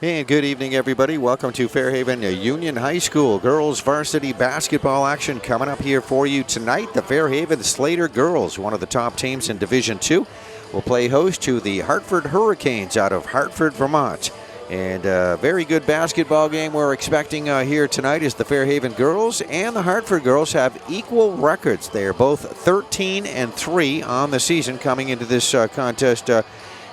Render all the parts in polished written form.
And good evening, everybody. Welcome to Fairhaven Union High School girls varsity basketball action coming up here for you tonight. The Fairhaven Slater girls, one of the top teams in Division II, will play host to the Hartford Hurricanes out of Hartford, Vermont. And a very good basketball game we're expecting here tonight as the Fairhaven girls and the Hartford girls have equal records. They are both 13-3 on the season coming into this contest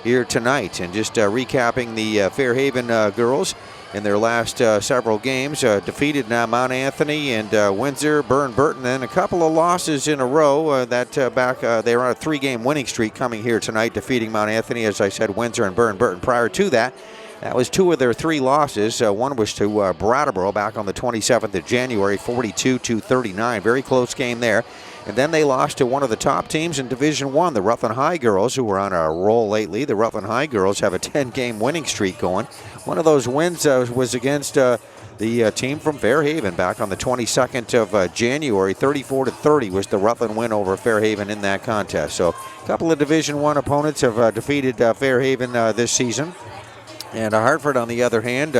here tonight. And just recapping the Fairhaven girls in their last several games, defeated now Mount Anthony and Windsor, Burton, and a couple of losses in a row. They were on a 3-game winning streak coming here tonight, defeating Mount Anthony, as I said, Windsor and Burton. Prior to that, that was 2 of their 3 losses. One was to Brattleboro back on the 27th of January, 42-39. Very close game there. And then they lost to one of the top teams in Division I, the Rutland High girls, who were on a roll lately. The Rutland High girls have a 10-game winning streak going. One of those wins was against the team from Fairhaven back on the 22nd of January. 34-30 was the Rutland win over Fairhaven in that contest. So a couple of Division I opponents have defeated Fairhaven this season. And Hartford, on the other hand,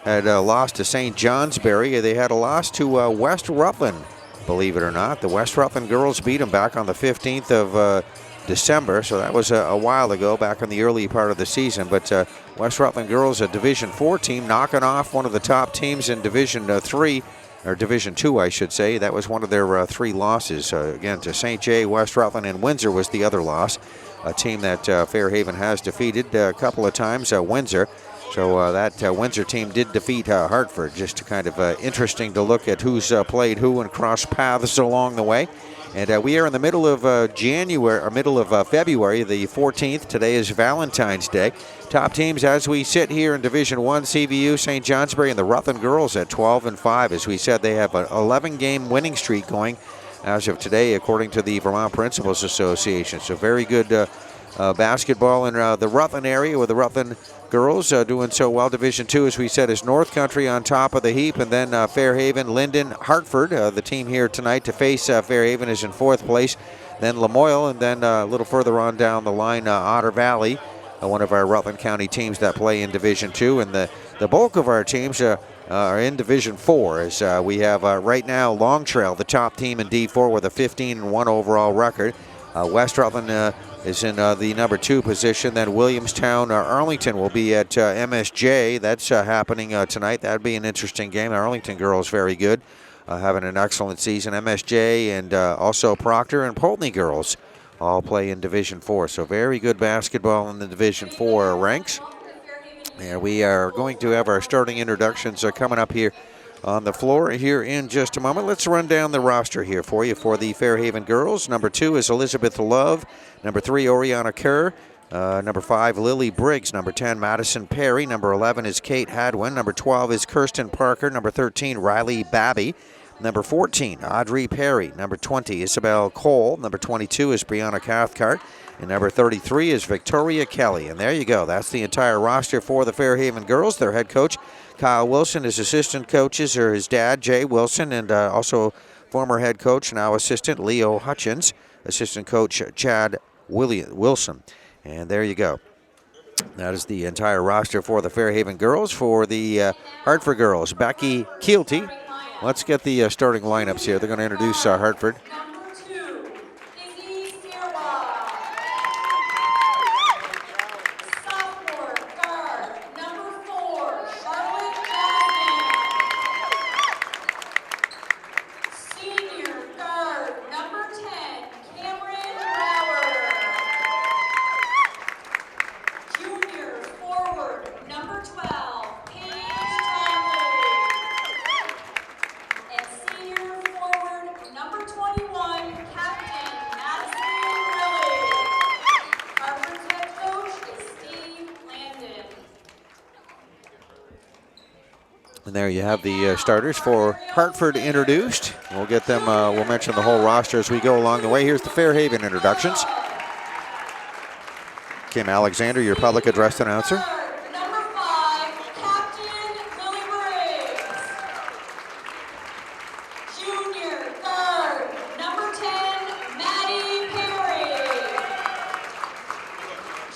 had lost to St. Johnsbury. They had a loss to West Rutland, believe it or not. The West Rutland girls beat them back on the 15th of December, so that was a while ago, back in the early part of the season. But West Rutland girls, a Division IV team, knocking off one of the top teams in Division III, or Division II, I should say. That was one of their 3 losses. Again, to St. J, West Rutland, and Windsor was the other loss. A team that Fairhaven has defeated a couple of times, Windsor. So that Windsor team did defeat Hartford. Just kind of interesting to look at who's played who and cross paths along the way. And we are in the middle of February, the 14th. Today is Valentine's Day. Top teams as we sit here in Division I, CVU, St. Johnsbury, and the Rutland girls at 12-5. As we said, they have an 11-game winning streak going as of today, according to the Vermont Principals Association. So very good basketball in the Rutland area with the Rutland girls doing so well. Division II, as we said, is North Country on top of the heap, and then Fairhaven, Linden, Hartford. The team here tonight to face Fairhaven is in 4th place. Then Lamoille, and then a little further on down the line, Otter Valley, one of our Rutland County teams that play in Division II. And the bulk of our teams are in Division IV, as we have right now Long Trail, the top team in D4 with a 15-1 overall record. West Rutland is in the number 2 position. Then Williamstown, Arlington will be at MSJ. That's happening tonight. That'd be an interesting game. The Arlington girls very good, having an excellent season. MSJ and also Proctor and Pulteney girls all play in Division IV. So very good basketball in the Division IV ranks. And we are going to have our starting introductions coming up here on the floor here in just a moment. Let's run down the roster here for you for the Fairhaven girls. Number 2 is Elizabeth Love. Number 3, Oriana Kerr. Number 5, Lily Briggs. Number 10, Madison Perry. Number 11 is Kate Hadwin. Number 12 is Kirsten Parker. Number 13, Riley Babby. Number 14, Audrey Perry. Number 20, Isabel Cole. Number 22 is Brianna Cathcart. And number 33 is Victoria Kelly. And there you go. That's the entire roster for the Fairhaven girls. Their head coach, Kyle Wilson. His assistant coaches are his dad, Jay Wilson, and also former head coach, now assistant, Leo Hutchins. Assistant coach, Chad Wilson. And there you go. That is the entire roster for the Fairhaven girls. For the Hartford girls, Becky Keelty. Let's get the starting lineups here. They're going to introduce Hartford. And there you have the starters for Hartford introduced. We'll get them, we'll mention the whole roster as we go along the way. Here's the Fairhaven introductions. Kim Alexander, your public address announcer. Number 5, Captain Lily Briggs. Junior guard, number 10, Maddie Perry.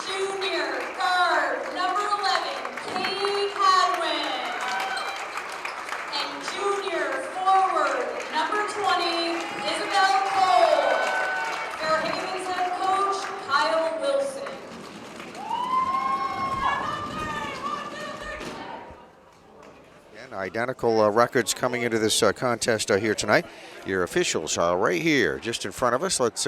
Junior guard, number 11, Katie Hadwin. Identical records coming into this contest here tonight. Your officials are right here, just in front of us. Let's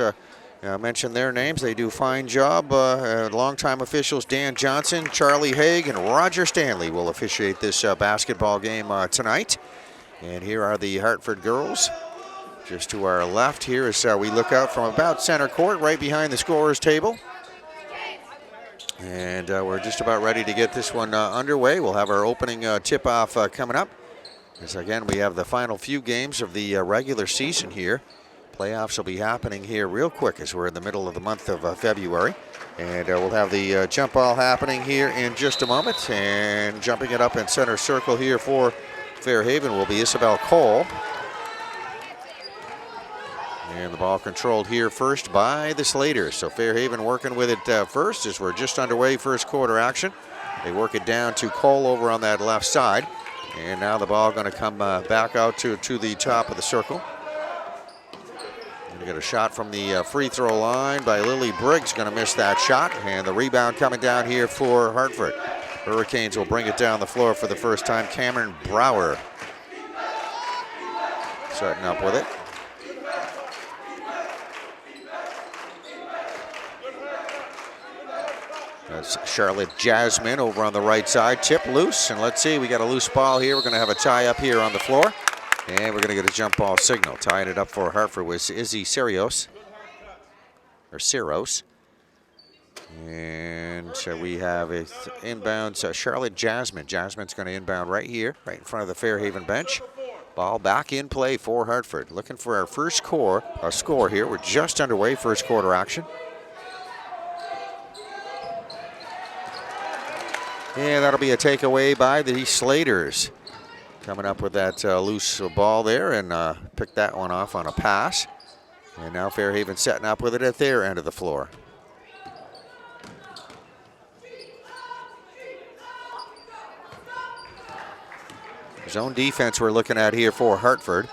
mention their names. They do a fine job. Longtime officials Dan Johnson, Charlie Haig, and Roger Stanley will officiate this basketball game tonight. And here are the Hartford girls. Just to our left here as we look out from about center court, right behind the scorer's table. And we're just about ready to get this one underway. We'll have our opening tip-off coming up. As again, we have the final few games of the regular season here. Playoffs will be happening here real quick as we're in the middle of the month of February. And we'll have the jump ball happening here in just a moment. And jumping it up in center circle here for Fairhaven will be Isabel Cole. And the ball controlled here first by the Slaters. So Fairhaven working with it first as we're just underway first quarter action. They work it down to Cole over on that left side. And now the ball going to come back out to the top of the circle. Going to get a shot from the free throw line by Lily Briggs. Going to miss that shot. And the rebound coming down here for Hartford. Hurricanes will bring it down the floor for the first time. Cameron Brower starting up with it. That's Charlotte Jasmine over on the right side. Tip loose, and let's see, we got a loose ball here. We're going to have a tie up here on the floor. And we're going to get a jump ball signal. Tying it up for Hartford was Izzy Sirios. Or Siros. And we have a inbounds Charlotte Jasmine. Jasmine's going to inbound right here, right in front of the Fairhaven bench. Ball back in play for Hartford. Looking for our first score here. We're just underway, first quarter action. And that'll be a takeaway by the Slaters. Coming up with that loose ball there and picked that one off on a pass. And now Fairhaven setting up with it at their end of the floor. Zone defense we're looking at here for Hartford.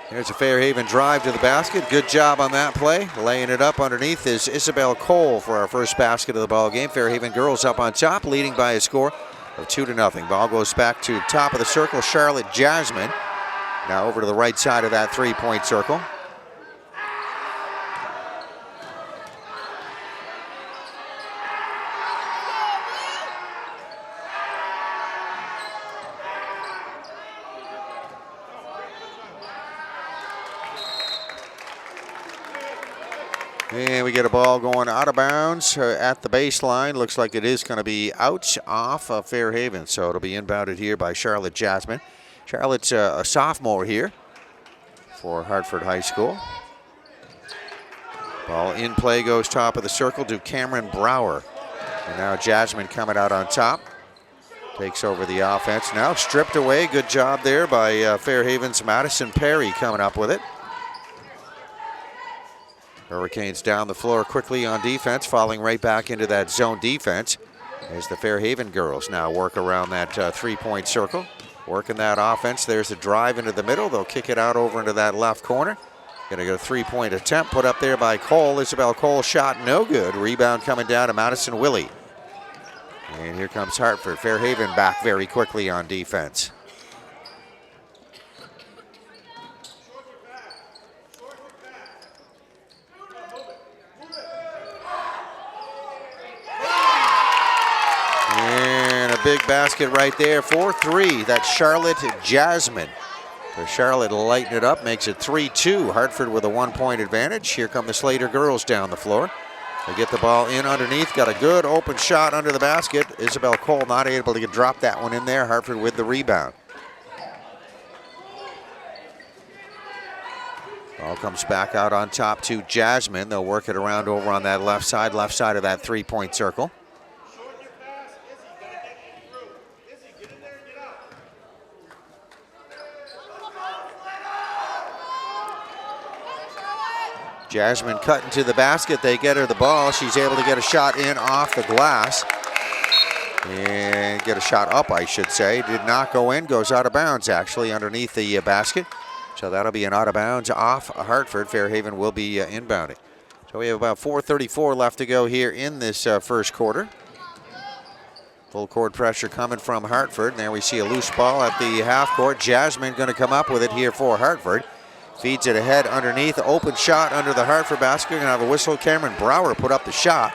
Here's a Fairhaven drive to the basket. Good job on that play. Laying it up underneath is Isabel Cole for our first basket of the ball game. Fairhaven girls up on top, leading by a score of 2-0. Ball goes back to top of the circle. Charlotte Jasmine now over to the right side of that three-point circle. And we get a ball going out of bounds at the baseline. Looks like it is going to be out off of Fairhaven. So it'll be inbounded here by Charlotte Jasmine. Charlotte's a sophomore here for Hartford High School. Ball in play goes top of the circle to Cameron Brower. And now Jasmine coming out on top. Takes over the offense now. Stripped away. Good job there by Fairhaven's Madison Perry coming up with it. Hurricanes down the floor quickly on defense, falling right back into that zone defense as the Fairhaven girls now work around that three-point circle. Working that offense. There's a drive into the middle. They'll kick it out over into that left corner. Going to get a three-point attempt put up there by Cole. Isabel Cole shot no good. Rebound coming down to Madison Willie. And here comes Hartford. Fairhaven back very quickly on defense. Big basket right there for three. That's Charlotte Jasmine. So Charlotte lighten it up, makes it 3-2. Hartford with a 1-point advantage. Here come the Slater girls down the floor. They get the ball in underneath. Got a good open shot under the basket. Isabel Cole not able to drop that one in there. Hartford with the rebound. Ball comes back out on top to Jasmine. They'll work it around over on that left side of that three-point circle. Jasmine cutting to the basket. They get her the ball. She's able to get a shot in off the glass. And get a shot up, I should say. Did not go in. Goes out of bounds, actually, underneath the basket. So that'll be an out of bounds off Hartford. Fairhaven will be inbounding. So we have about 4:34 left to go here in this first quarter. Full court pressure coming from Hartford. And there we see a loose ball at the half court. Jasmine going to come up with it here for Hartford. Feeds it ahead underneath. Open shot under the Hartford basket. Going to have a whistle. Cameron Brower put up the shot.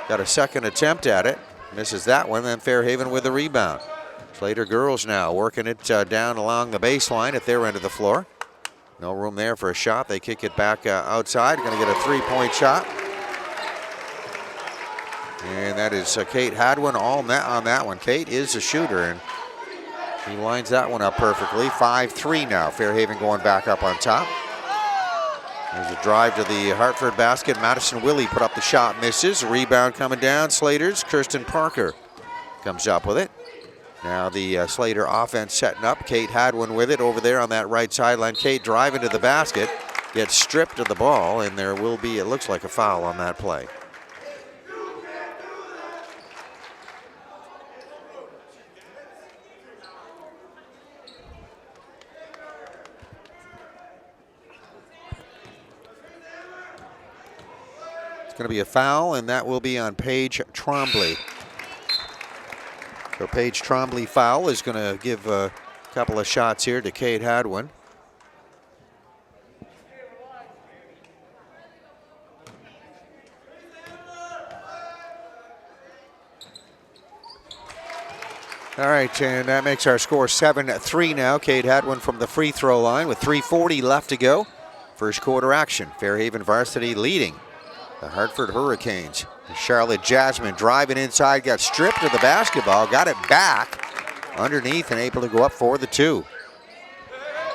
Got a second attempt at it. Misses that one. Then Fairhaven with the rebound. Slater girls now working it down along the baseline at their end of the floor. No room there for a shot. They kick it back outside. Going to get a three-point shot. And that is Kate Hadwin all net on that one. Kate is a shooter, and she lines that one up perfectly. 5-3 now. Fairhaven going back up on top. There's a drive to the Hartford basket. Madison Willie put up the shot, misses. Rebound coming down. Slater's Kirsten Parker comes up with it. Now the Slater offense setting up. Kate Hadwin with it over there on that right sideline. Kate driving to the basket, gets stripped of the ball, and there will be, it looks like, a foul on that play. Going to be a foul, and that will be on Paige Trombley. So Paige Trombley foul is going to give a couple of shots here to Kate Hadwin. All right, and that makes our score 7-3 now. Kate Hadwin from the free throw line with 3:40 left to go. First quarter action. Fairhaven Varsity leading the Hartford Hurricanes. Charlotte Jasmine driving inside, got stripped of the basketball, got it back underneath and able to go up for the two.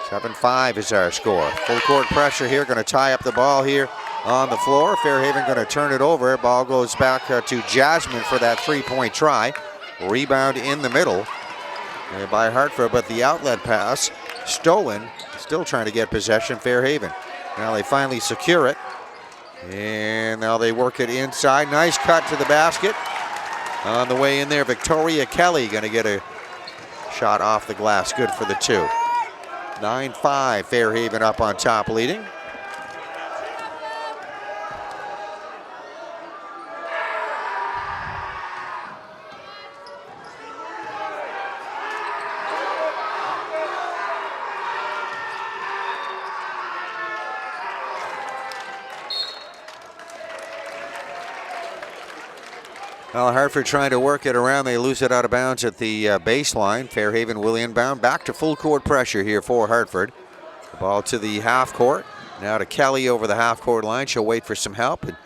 7-5 is our score. Full court pressure here, going to tie up the ball here on the floor. Fairhaven going to turn it over. Ball goes back to Jasmine for that three-point try. Rebound in the middle by Hartford, but the outlet pass stolen. Still trying to get possession, Fairhaven. Now they finally secure it. And now they work it inside. Nice cut to the basket. On the way in there, Victoria Kelly going to get a shot off the glass. Good for the two. 9-5, Fairhaven up on top leading. Well, Hartford trying to work it around. They lose it out of bounds at the baseline. Fairhaven will inbound. Back to full court pressure here for Hartford. The ball to the half court. Now to Kelly over the half court line. She'll wait for some help. And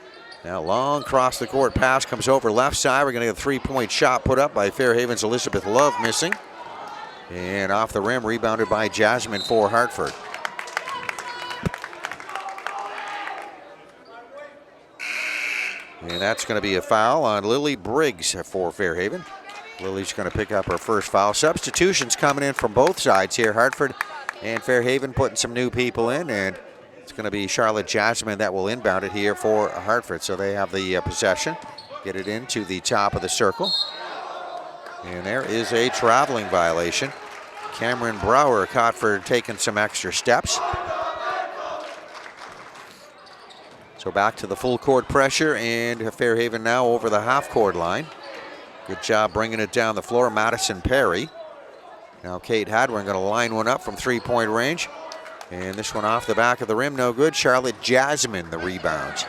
now long cross the court pass comes over left side. We're going to get a three-point shot put up by Fairhaven's Elizabeth Love missing. And off the rim, rebounded by Jasmine for Hartford. And that's going to be a foul on Lily Briggs for Fairhaven. Lily's going to pick up her first foul. Substitutions coming in from both sides here. Hartford and Fairhaven putting some new people in, and it's going to be Charlotte Jasmine that will inbound it here for Hartford. So they have the possession. Get it into the top of the circle. And there is a traveling violation. Cameron Brower caught for taking some extra steps. So back to the full court pressure, and Fairhaven now over the half court line. Good job bringing it down the floor, Madison Perry. Now Kate Hadwin going to line one up from three-point range. And this one off the back of the rim, no good. Charlotte Jasmine the rebounds.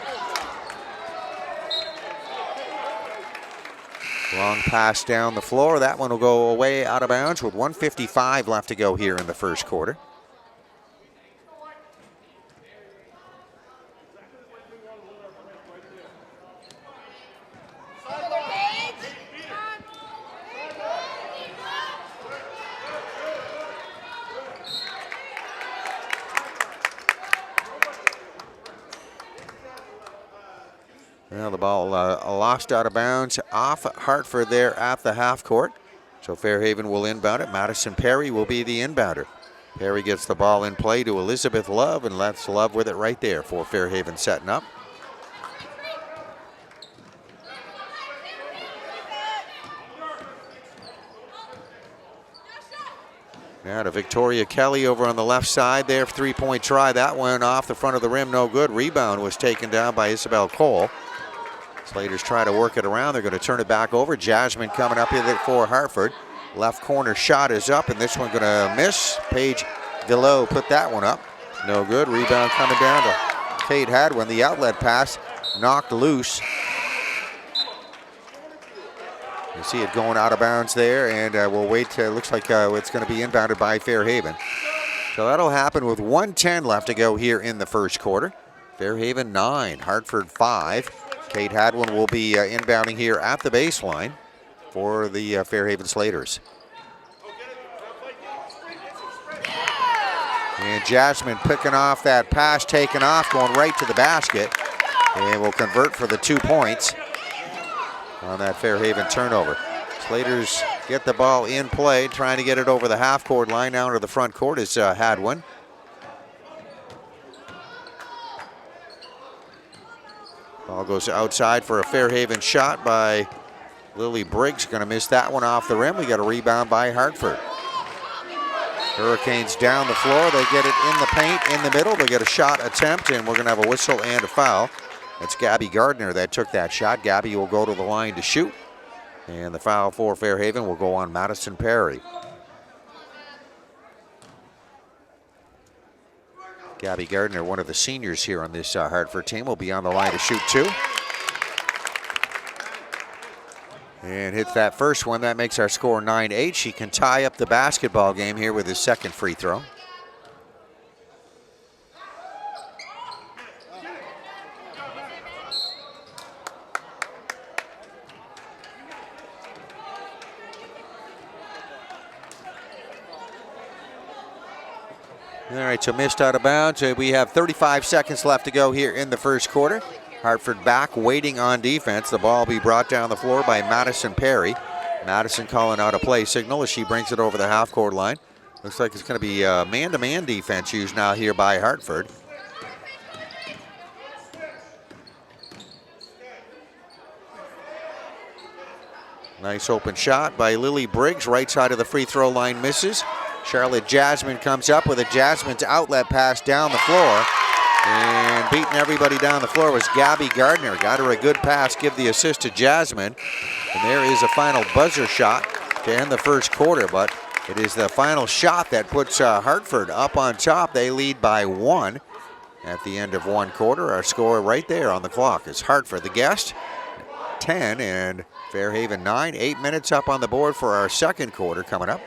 Long pass down the floor. That one will go away out of bounds with 1:55 left to go here in the first quarter. Well, the ball lost out of bounds off Hartford there at the half court. So Fairhaven will inbound it. Madison Perry will be the inbounder. Perry gets the ball in play to Elizabeth Love and lets Love with it right there for Fairhaven setting up. Now to Victoria Kelly over on the left side there. Three-point try. That one off the front of the rim, no good. Rebound was taken down by Isabel Cole. Slaters try to work it around. They're going to turn it back over. Jasmine coming up here for Hartford. Left corner shot is up, and this one going to miss. Paige Villo put that one up. No good. Rebound coming down to Kate Hadwin. The outlet pass knocked loose. You see it going out of bounds there, and we'll wait. Looks like it's going to be inbounded by Fairhaven. So that'll happen with 1:10 left to go here in the first quarter. Fairhaven 9, Hartford 5. Kate Hadwin will be inbounding here at the baseline for the Fairhaven Slaters. And Jasmine picking off that pass, taken off, going right to the basket, and will convert for the 2 points on that Fairhaven turnover. Slaters get the ball in play, trying to get it over the half-court line. Now to the front court is Hadwin. Ball goes outside for a Fairhaven shot by Lily Briggs. Going to miss that one off the rim. We got a rebound by Hartford. Hurricanes down the floor. They get it in the paint, in the middle. They get a shot attempt, and we're going to have a whistle and a foul. It's Gabby Gardner that took that shot. Gabby will go to the line to shoot. And the foul for Fairhaven will go on Madison Perry. Gabby Gardner, one of the seniors here on this Hartford team, will be on the line to shoot 2. And hits that first one. That makes our score 9-8. She can tie up the basketball game here with his second free throw. All right, so missed out of bounds. We have 35 seconds left to go here in the first quarter. Hartford back, waiting on defense. The ball will be brought down the floor by Madison Perry. Madison calling out a play signal as she brings it over the half-court line. Looks like it's going to be man-to-man defense used now here by Hartford. Nice open shot by Lily Briggs. Right side of the free throw line misses. Charlotte Jasmine comes up with a Jasmine's outlet pass down the floor. And beating everybody down the floor was Gabby Gardner. Got her a good pass, give the assist to Jasmine. And there is a final buzzer shot to end the first quarter. But it is the final shot that puts Hartford up on top. They lead by 1 at the end of one quarter. Our score right there on the clock is Hartford, the guest, 10, and Fairhaven 9. 8 minutes up on the board for our second quarter coming up.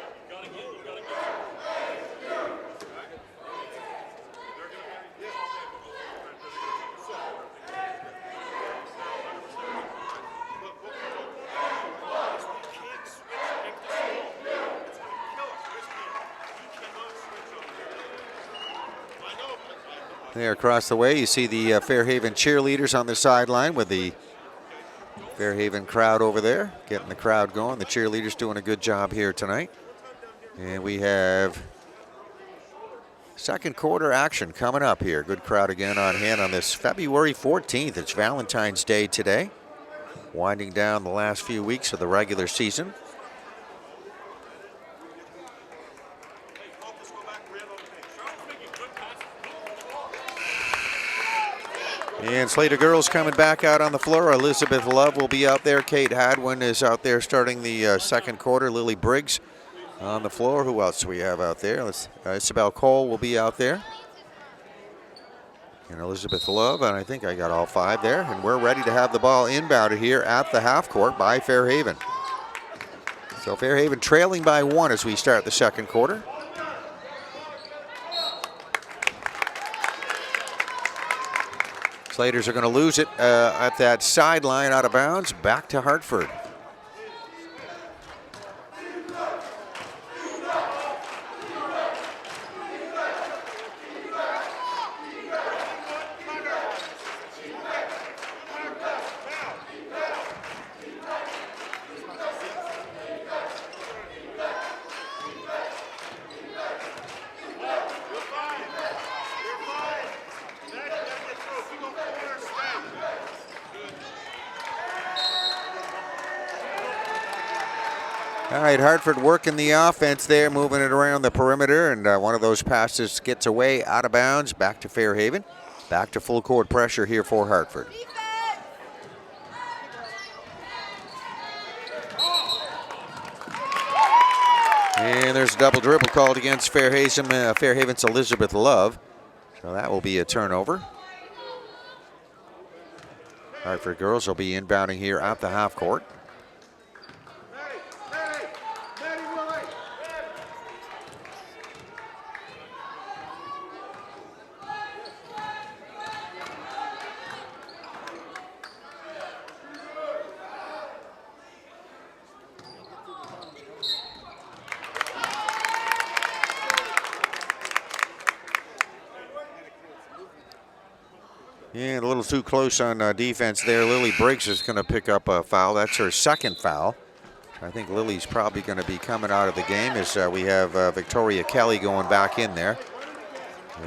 There across the way, you see the Fairhaven cheerleaders on the sideline with the Fairhaven crowd over there, getting the crowd going. The cheerleaders doing a good job here tonight. And we have second quarter action coming up here. Good crowd again on hand on this February 14th. It's Valentine's Day today. Winding down the last few weeks of the regular season. And Slater girls coming back out on the floor. Elizabeth Love will be out there. Kate Hadwin is out there starting the second quarter. Lily Briggs on the floor. Who else do we have out there? Isabel Cole will be out there. And Elizabeth Love, and I think I got all 5 there. And we're ready to have the ball inbounded here at the half court by Fairhaven. So Fairhaven trailing by 1 as we start the second quarter. Slaters are going to lose it at that sideline out of bounds. Back to Hartford. All right, Hartford working the offense there, moving it around the perimeter, and one of those passes gets away out of bounds, back to Fairhaven. Back to full court pressure here for Hartford. And there's a double dribble called against Fairhaven's Elizabeth Love. So that will be a turnover. Hartford girls will be inbounding here at the half court. And a little too close on defense there. Lily Briggs is going to pick up a foul. That's her second foul. I think Lily's probably going to be coming out of the game as we have Victoria Kelly going back in there.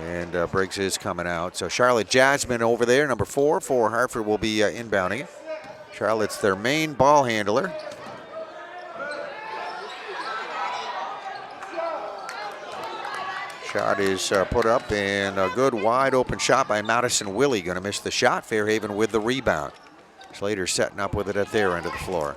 And Briggs is coming out. So Charlotte Jasmine over there, number 4 for Hartford, will be inbounding it. Charlotte's their main ball handler. Shot is put up, and a good wide open shot by Madison Willie. Going to miss the shot. Fairhaven with the rebound. Slater setting up with it at their end of the floor.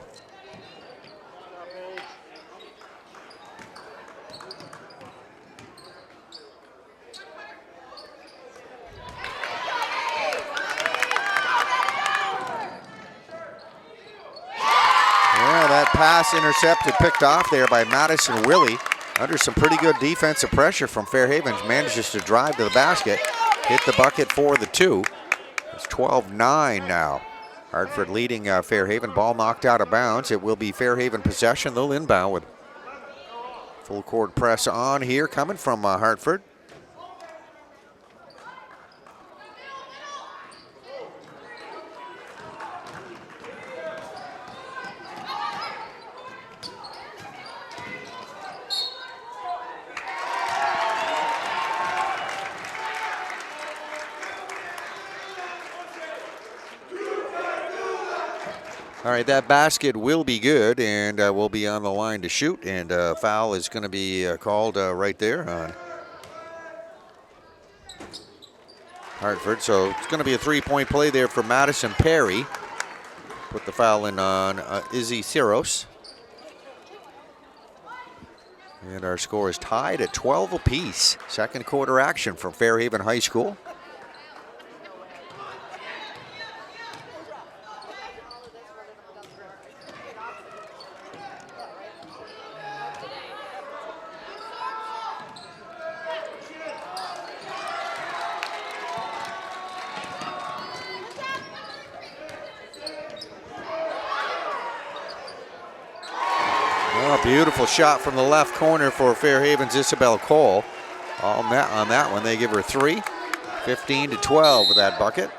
Yeah, that pass intercepted, picked off there by Madison Willie. Under some pretty good defensive pressure from Fairhaven, manages to drive to the basket, hit the bucket for the 2. It's 12-9 now. Hartford leading Fairhaven. Ball knocked out of bounds. It will be Fairhaven possession. They'll inbound with full court press on here coming from Hartford. All right, that basket will be good, and will be on the line to shoot, and foul is going to be called right there on Hartford. So it's going to be a 3-point play there for Madison Perry. Put the foul in on Izzy Theros. And our score is tied at 12 apiece. Second quarter action from Fairhaven High School. Beautiful shot from the left corner for Fairhaven's Isabel Cole. On that one, they give her 3. 15-12 with that bucket.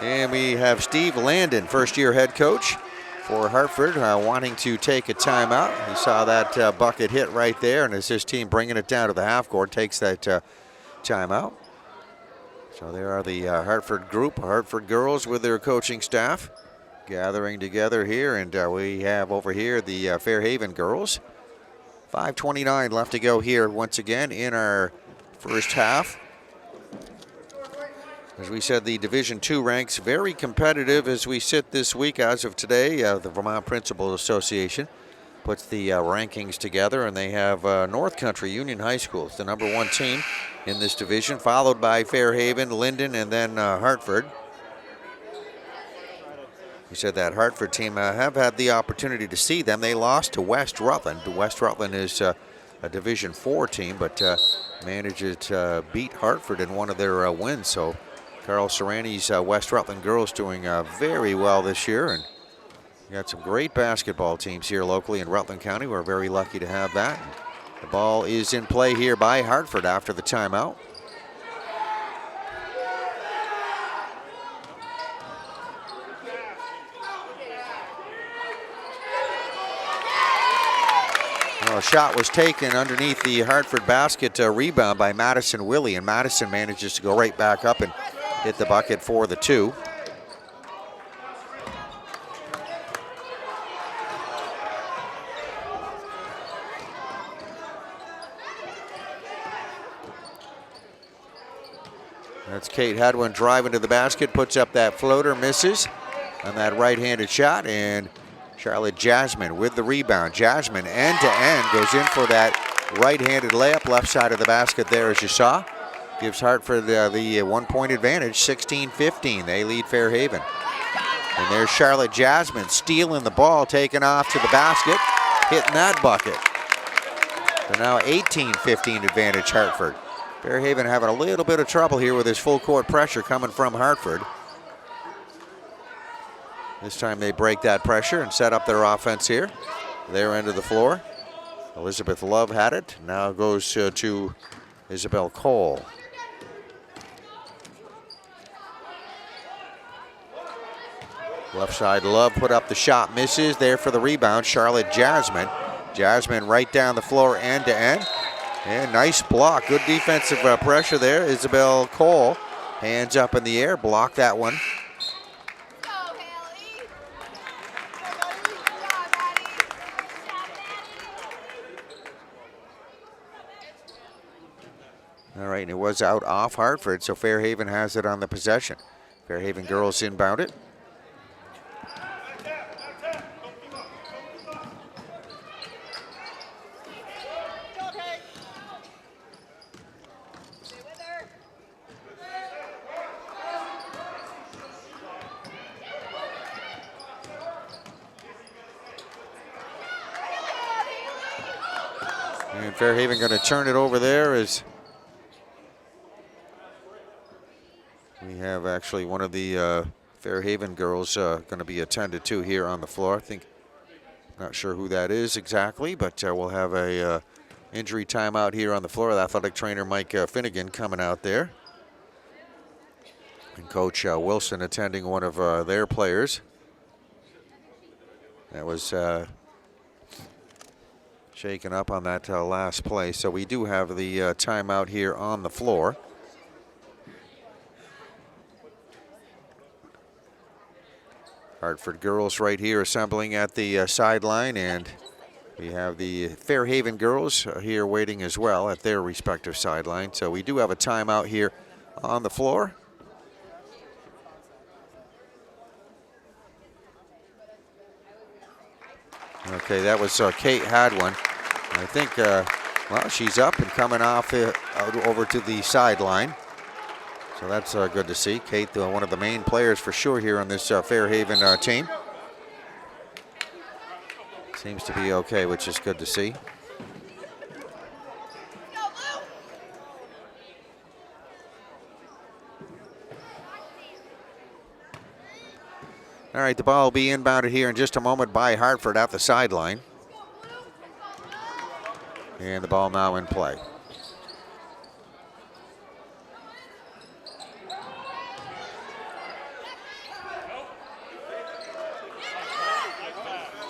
And we have Steve Landon, first-year head coach for Hartford, wanting to take a timeout. He saw that bucket hit right there, and as his team bringing it down to the half court, takes that timeout. So there are the Hartford group, Hartford girls with their coaching staff, gathering together here, and we have over here the Fairhaven girls. 5:29 left to go here once again in our first half. As we said, the Division II ranks very competitive as we sit this week. As of today, the Vermont Principal Association puts the rankings together, and they have North Country Union High School. It's the number 1 team in this division, followed by Fairhaven, Linden, and then Hartford. We said that Hartford team have had the opportunity to see them. They lost to West Rutland. West Rutland is a Division IV team, but managed to beat Hartford in one of their wins. So Carl Serrani's West Rutland girls doing very well this year. And we got some great basketball teams here locally in Rutland County. We're very lucky to have that. The ball is in play here by Hartford after the timeout. A shot was taken underneath the Hartford basket, rebound by Madison Willie, and Madison manages to go right back up and hit the bucket for the 2. That's Kate Hadwin driving to the basket, puts up that floater, misses on that right-handed shot, and Charlotte Jasmine with the rebound. Jasmine end-to-end goes in for that right-handed layup, left side of the basket there as you saw. Gives Hartford the 1 point advantage, 16-15. They lead Fairhaven. And there's Charlotte Jasmine stealing the ball, taking off to the basket, hitting that bucket. So now 18-15 advantage Hartford. Fairhaven having a little bit of trouble here with this full court pressure coming from Hartford. This time they break that pressure and set up their offense here. Their end of the floor. Elizabeth Love had it. Now goes to Isabel Cole. Left side Love put up the shot, misses. There for the rebound, Charlotte Jasmine. Jasmine right down the floor end to end. And nice block, good defensive pressure there. Isabel Cole, hands up in the air, block that one. All right, and it was out off Hartford, so Fairhaven has it on the possession. Fairhaven girls inbound it. And Fairhaven going to turn it over there as we have actually one of the Fairhaven girls going to be attended to here on the floor. I think, not sure who that is exactly, but we'll have a injury timeout here on the floor. The athletic trainer Mike Finnegan coming out there. And Coach Wilson attending one of their players. That was shaken up on that last play. So we do have the timeout here on the floor. Hartford girls right here assembling at the sideline, and we have the Fairhaven girls here waiting as well at their respective sideline. So we do have a timeout here on the floor. Okay, that was Kate had one. I think, well, she's up and coming off over to the sideline. So that's good to see. Kate, one of the main players for sure here on this Fairhaven team. Seems to be okay, which is good to see. All right, the ball will be inbounded here in just a moment by Hartford at the sideline. And the ball now in play.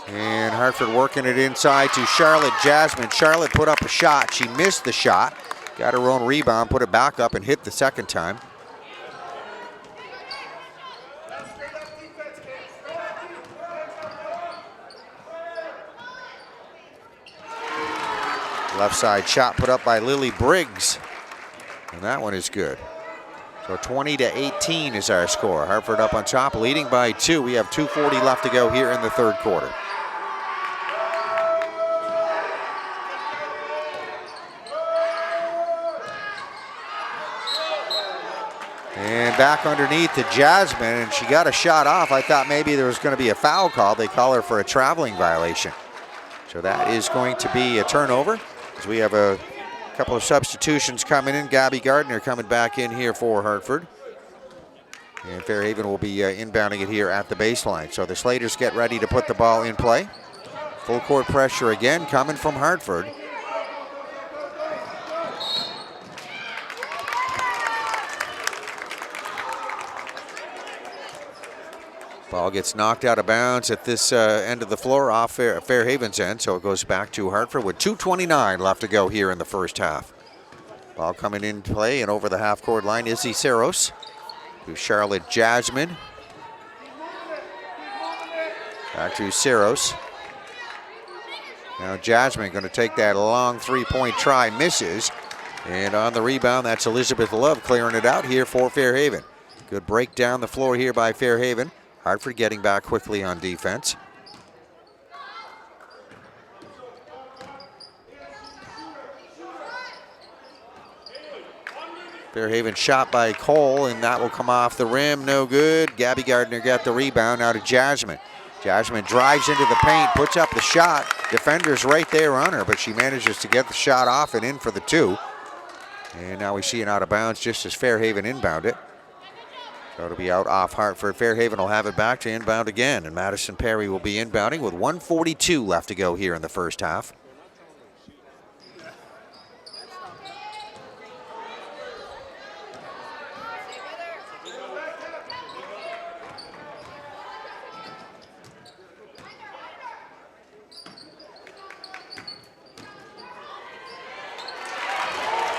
And Hartford working it inside to Charlotte Jasmine. Charlotte put up a shot. She missed the shot. Got her own rebound, put it back up and hit the second time. Left side shot put up by Lily Briggs. And that one is good. So 20-18 is our score. Hartford up on top, leading by 2. We have 2:40 left to go here in the third quarter. And back underneath to Jasmine, and she got a shot off. I thought maybe there was going to be a foul call. They call her for a traveling violation. So that is going to be a turnover, as we have a couple of substitutions coming in. Gabby Gardner coming back in here for Hartford. And Fairhaven will be inbounding it here at the baseline. So the Slaters get ready to put the ball in play. Full court pressure again coming from Hartford. Ball gets knocked out of bounds at this end of the floor off Fairhaven's end, so it goes back to Hartford with 2:29 left to go here in the first half. Ball coming into play and over the half-court line, Izzy Saros to Charlotte Jasmine. Back to Saros. Now Jasmine going to take that long three-point try, misses. And on the rebound, that's Elizabeth Love clearing it out here for Fairhaven. Good break down the floor here by Fairhaven. Hartford getting back quickly on defense. Fairhaven shot by Cole, and that will come off the rim. No good. Gabby Gardner got the rebound out of Jasmine. Jasmine drives into the paint, puts up the shot. Defender's right there on her, but she manages to get the shot off and in for the 2. And now we see it out of bounds just as Fairhaven inbound it. So it'll be out off Hartford. Fairhaven will have it back to inbound again, and Madison Perry will be inbounding with 1:42 left to go here in the first half.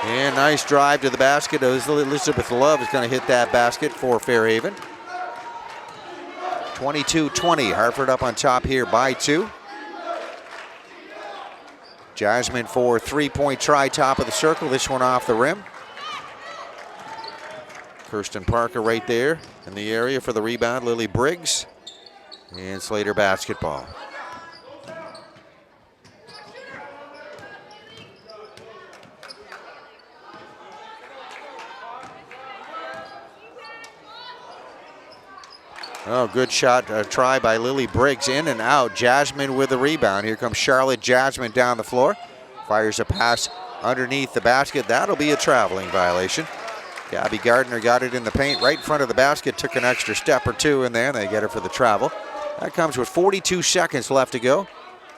And nice drive to the basket. Elizabeth Love is going to hit that basket for Fairhaven. 22-20. Hartford up on top here by 2. Jasmine for 3-point try, top of the circle. This one off the rim. Kirsten Parker right there in the area for the rebound. Lily Briggs. And Slater basketball. Oh, good shot, try by Lily Briggs, in and out. Jasmine with the rebound. Here comes Charlotte Jasmine down the floor. Fires a pass underneath the basket. That'll be a traveling violation. Gabby Gardner got it in the paint right in front of the basket, took an extra step or 2 in there, and they get her for the travel. That comes with 42 seconds left to go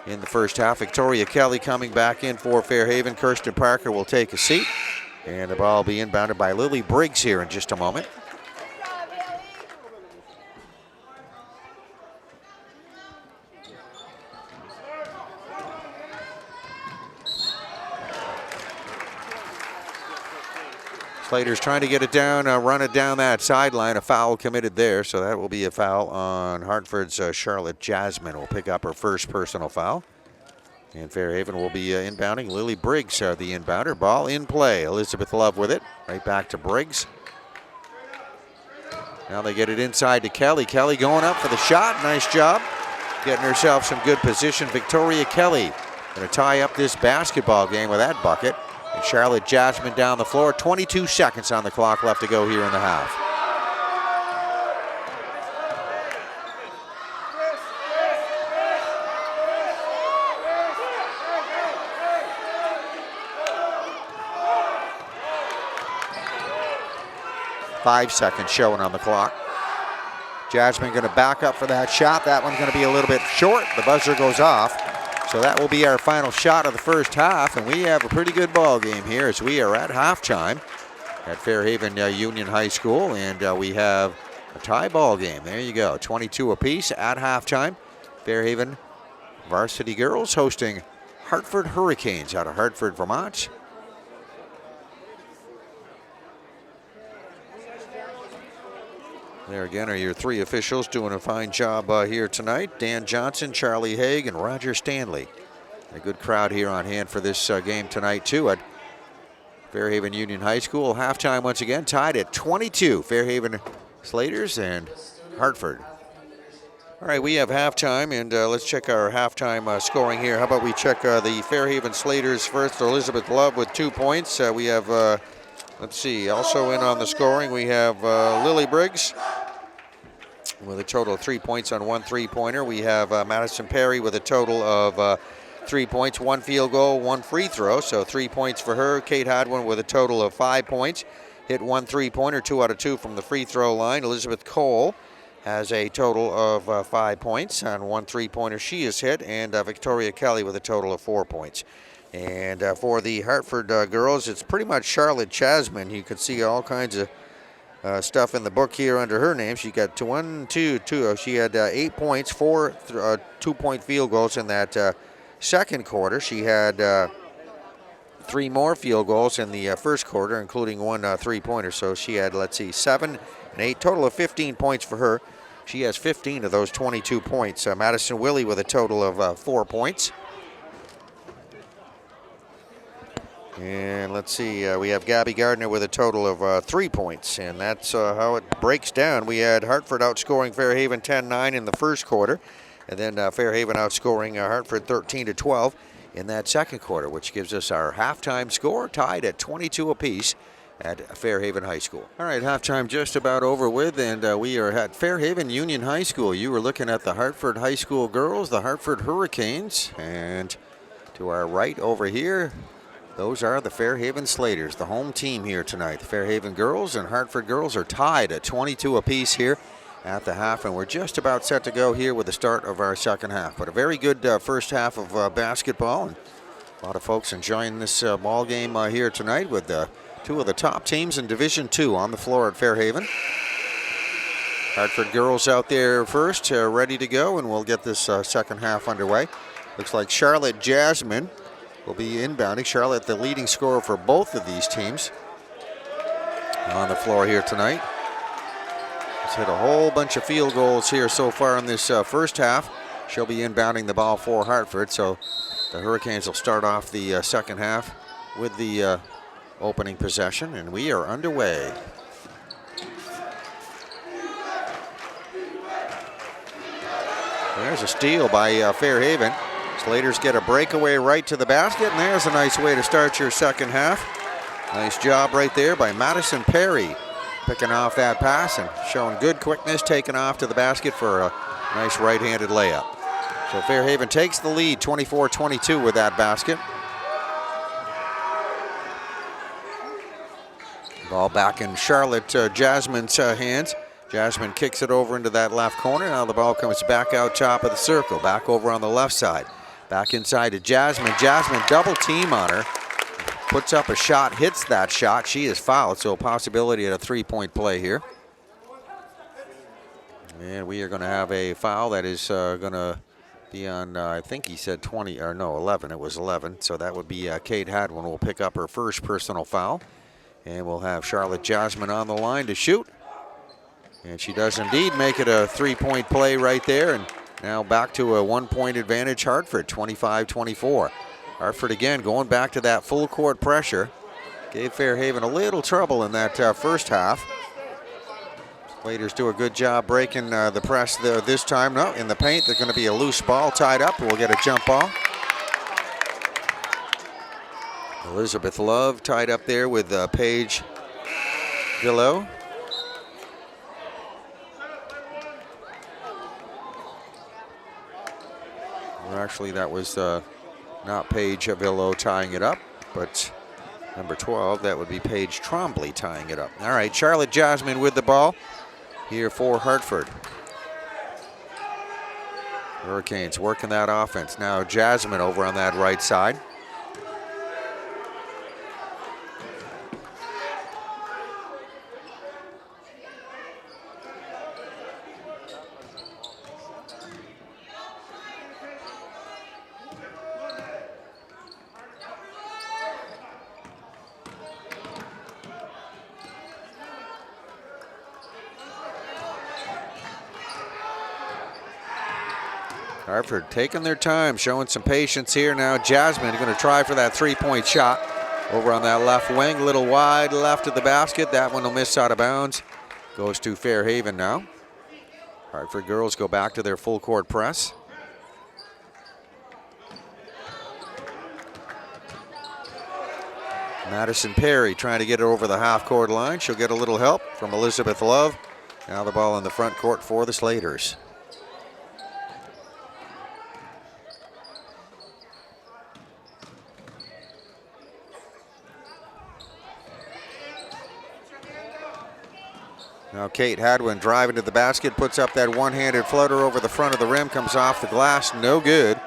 in the first half. Victoria Kelly coming back in for Fairhaven. Kirsten Parker will take a seat, and the ball will be inbounded by Lily Briggs here in just a moment. Slater's trying to get it down, run it down that sideline. A foul committed there, so that will be a foul on Hartford's Charlotte Jasmine. Will pick up her first personal foul. And Fairhaven will be inbounding. Lily Briggs, the inbounder. Ball in play. Elizabeth Love with it. Right back to Briggs. Now they get it inside to Kelly. Kelly going up for the shot. Nice job. Getting herself some good position. Victoria Kelly going to tie up this basketball game with that bucket. And Charlotte Jasmine down the floor. 22 seconds on the clock left to go here in the half. Five seconds showing on the clock. Jasmine going to back up for that shot. That one's going to be a little bit short. The buzzer goes off. So that will be our final shot of the first half, and we have a pretty good ball game here as we are at halftime at Fairhaven Union High School, and we have a tie ball game. There you go, 22 apiece at halftime. Fairhaven Varsity girls hosting Hartford Hurricanes out of Hartford, Vermont. There again are your 3 officials doing a fine job here tonight. Dan Johnson, Charlie Haig, and Roger Stanley. A good crowd here on hand for this game tonight, too, at Fairhaven Union High School. Halftime once again tied at 22. Fairhaven Slaters and Hartford. All right, we have halftime, and let's check our halftime scoring here. How about we check the Fairhaven Slaters first? Elizabeth Love with 2 points. We have... let's see, also in on the scoring, we have Lily Briggs with a total of 3 points on 1 3-pointer. We have Madison Perry with a total of 3 points, 1 field goal, 1 free throw, so 3 points for her. Kate Hadwin with a total of 5 points, hit 1 3-pointer, 2 out of 2 from the free throw line. Elizabeth Cole has a total of 5 points on 1 3-pointer she has hit, and Victoria Kelly with a total of 4 points. And for the Hartford girls, it's pretty much Charlotte Jasmine. You can see all kinds of stuff in the book here under her name. She got 2. She had 8 points, 4 2-point field goals in that second quarter. She had 3 more field goals in the first quarter, including 1 3-pointer. So she had, let's see, 7 and 8, total of 15 points for her. She has 15 of those 22 points. Madison Willie with a total of 4 points. And let's see, we have Gabby Gardner with a total of 3 points, and that's how it breaks down. We had Hartford outscoring Fairhaven 10-9 in the first quarter, and then Fairhaven outscoring Hartford 13-12 in that second quarter, which gives us our halftime score tied at 22 apiece. at Fairhaven High School. All right, halftime just about over with, and we are at Fairhaven Union High School. You were looking at the Hartford High School girls, the Hartford Hurricanes, and to our right over here, those are the Fairhaven Slaters, the home team here tonight. The Fairhaven girls and Hartford girls are tied at 22 apiece here at the half, and we're just about set to go here with the start of our second half. But a very good first half of basketball, and a lot of folks enjoying this ball game here tonight with two of the top teams in Division II on the floor at Fairhaven. Hartford girls out there first, ready to go, and we'll get this second half underway. Looks like Charlotte Jasmine will be inbounding. Charlotte, the leading scorer for both of these teams, on the floor here tonight. She's hit a whole bunch of field goals here so far in this first half. She'll be inbounding the ball for Hartford, so the Hurricanes will start off the second half with the opening possession, and we are underway. There's a steal by Fairhaven. Slaters get a breakaway right to the basket, and there's a nice way to start your second half. Nice job right there by Madison Perry, picking off that pass and showing good quickness, taking off to the basket for a nice right-handed layup. So Fairhaven takes the lead 24-22 with that basket. Ball back in Charlotte Jasmine's hands. Jasmine kicks it over into that left corner. Now the ball comes back out top of the circle, back over on the left side. Back inside to Jasmine. Jasmine double team on her. Puts up a shot, hits that shot. She is fouled, so a possibility at a three-point play here. And we are going to have a foul that is going to be on, I think he said 20, or no, 11. It was 11. So that would be Kate Hadwin will pick up her first personal foul. And we'll have Charlotte Jasmine on the line to shoot. And she does indeed make it a three-point play right there. And now back to a one-point advantage, Hartford, 25-24. Hartford again going back to that full court pressure. Gave Fairhaven a little trouble in that first half. Slaters do a good job breaking the press this time. No, in the paint, there's going to be a loose ball tied up. We'll get a jump ball. Elizabeth Love tied up there with Paige Villo. Well, actually, that was not Paige Villo tying it up, but number 12, that would be Paige Trombley tying it up. All right, Charlotte Jasmine with the ball here for Hartford. Hurricanes working that offense. Now Jasmine over on that right side. Hartford taking their time, showing some patience here. Now Jasmine going to try for that three-point shot over on that left wing. A little wide left of the basket. That one will miss out of bounds. Goes to Fairhaven now. Hartford girls go back to their full court press. Madison Perry trying to get it over the half-court line. She'll get a little help from Elizabeth Love. Now the ball in the front court for the Slaters. Now Kate Hadwin driving to the basket, puts up that one-handed floater over the front of the rim, comes off the glass, no good.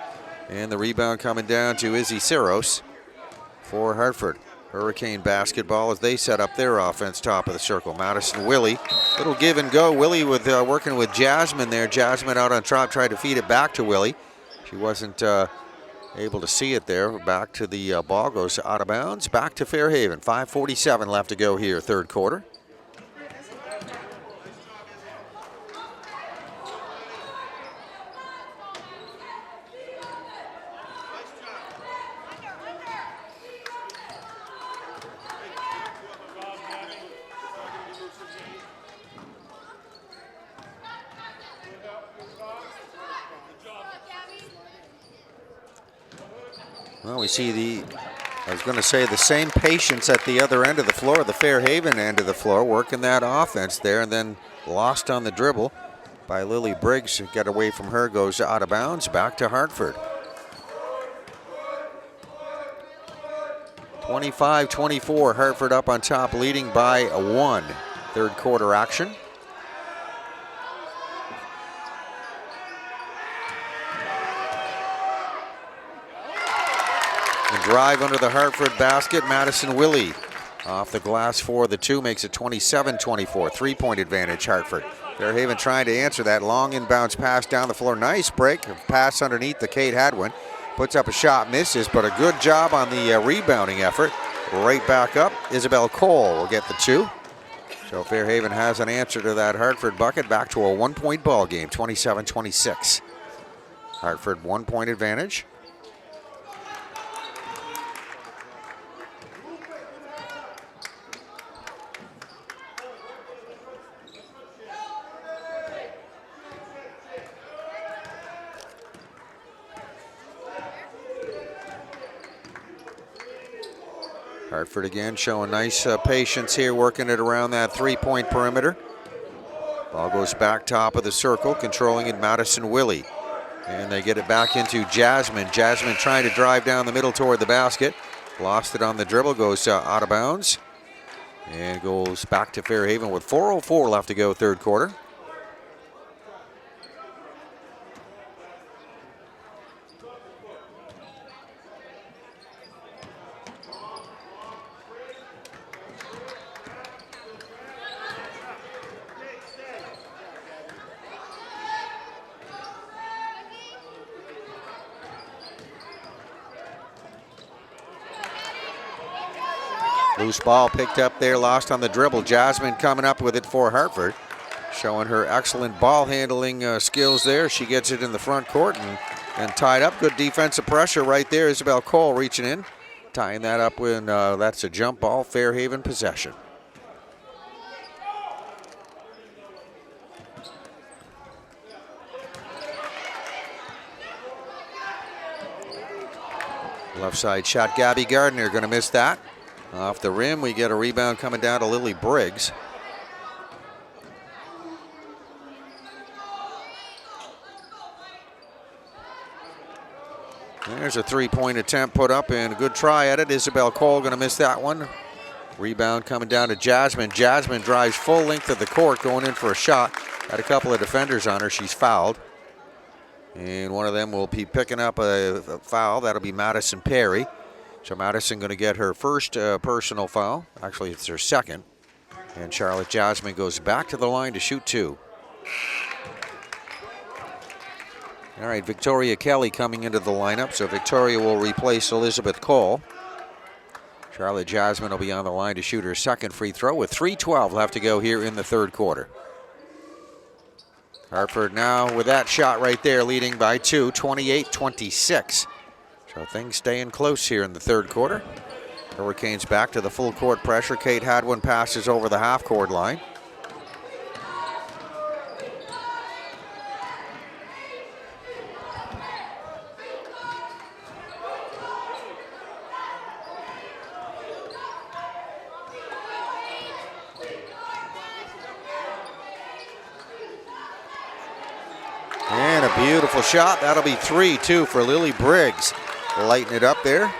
And the rebound coming down to Izzy Siros for Hartford. Hurricane basketball as they set up their offense top of the circle. Madison Willie, little give and go. Willie with working with Jasmine there. Jasmine out on top, tried to feed it back to Willie. She wasn't able to see it there. Back to the ball, goes out of bounds. Back to Fairhaven. 5:47 left to go here, third quarter. Well, we see the I was going to say the same patience at the other end of the floor, the Fairhaven end of the floor, working that offense there, and then lost on the dribble by Lily Briggs. Got away from her, goes out of bounds, back to Hartford. 25-24, Hartford up on top, leading by 1. Third quarter action. And drive under the Hartford basket, Madison Willie off the glass for the 2, makes it 27-24, 3-point advantage Hartford. Fairhaven trying to answer that long inbounds pass down the floor. Nice break, pass underneath the Kate Hadwin. Puts up a shot, misses, but a good job on the rebounding effort. Right back up, Isabel Cole will get the 2. So Fairhaven has an answer to that Hartford bucket, back to a 1-point ball game, 27-26. Hartford 1-point advantage. Hartford again showing nice patience here, working it around that 3-point perimeter. Ball goes back top of the circle, controlling it Madison Willie. And they get it back into Jasmine. Jasmine trying to drive down the middle toward the basket. Lost it on the dribble, goes out of bounds. And goes back to Fairhaven with 4:04 left to go, third quarter. Loose ball picked up there, lost on the dribble. Jasmine coming up with it for Hartford, showing her excellent ball handling skills there. She gets it in the front court and tied up. Good defensive pressure right there. Isabel Cole reaching in, tying that up when that's a jump ball, Fairhaven possession. Left side shot, Gabby Gardner going to miss that. Off the rim, we get a rebound coming down to Lily Briggs. There's a 3-point attempt put up and a good try at it. Isabel Cole going to miss that one. Rebound coming down to Jasmine. Jasmine drives full length of the court, going in for a shot. Had a couple of defenders on her. She's fouled. And one of them will be picking up a foul. That'll be Madison Perry. So Madison going to get her first personal foul. Actually, it's her second. And Charlotte Jasmine goes back to the line to shoot 2. All right, Victoria Kelly coming into the lineup. So Victoria will replace Elizabeth Cole. Charlotte Jasmine will be on the line to shoot her second free throw with 3:12 left to go here in the third quarter. Hartford now with that shot right there, leading by 2, 28-26. So things staying close here in the third quarter. Hurricanes back to the full court pressure. Kate Hadwin passes over the half court line. And a beautiful shot. That'll be 3-2 for Lily Briggs. Lighten it up there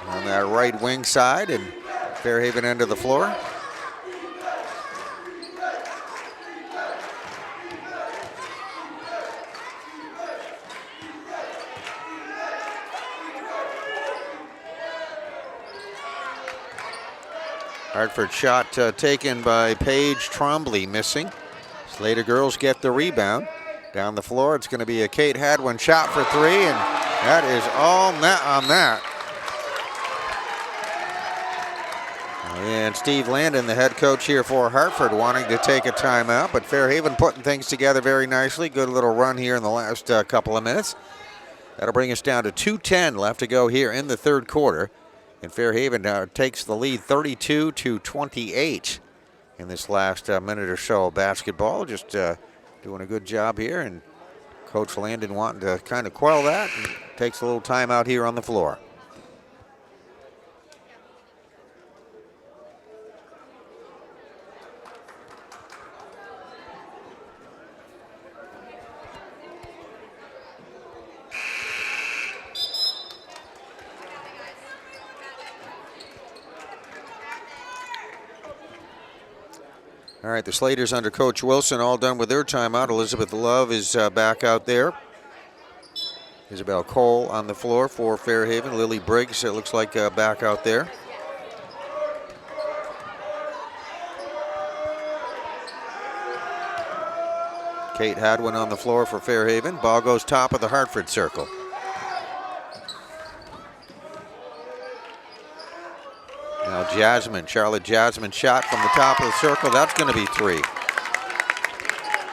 on that right wing side and Fairhaven end of the floor. Hartford shot taken by Paige Trombley, missing. Slater girls get the rebound. Down the floor, it's going to be a Kate Hadwin shot for 3, and that is all net on that. And Steve Landon, the head coach here for Hartford, wanting to take a timeout, but Fairhaven putting things together very nicely. Good little run here in the last couple of minutes. That'll bring us down to 2:10 left to go here in the third quarter. And Fairhaven now takes the lead 32-28 in this last minute or so of basketball. Just doing a good job here, and Coach Landon wanting to kind of quell that, and takes a little time out here on the floor. All right, the Slaters under Coach Wilson all done with their timeout. Elizabeth Love is back out there. Isabel Cole on the floor for Fairhaven. Lily Briggs, it looks like, back out there. Kate Hadwin on the floor for Fairhaven. Ball goes top of the Hartford circle. Now Charlotte Jasmine shot from the top of the circle. That's going to be 3.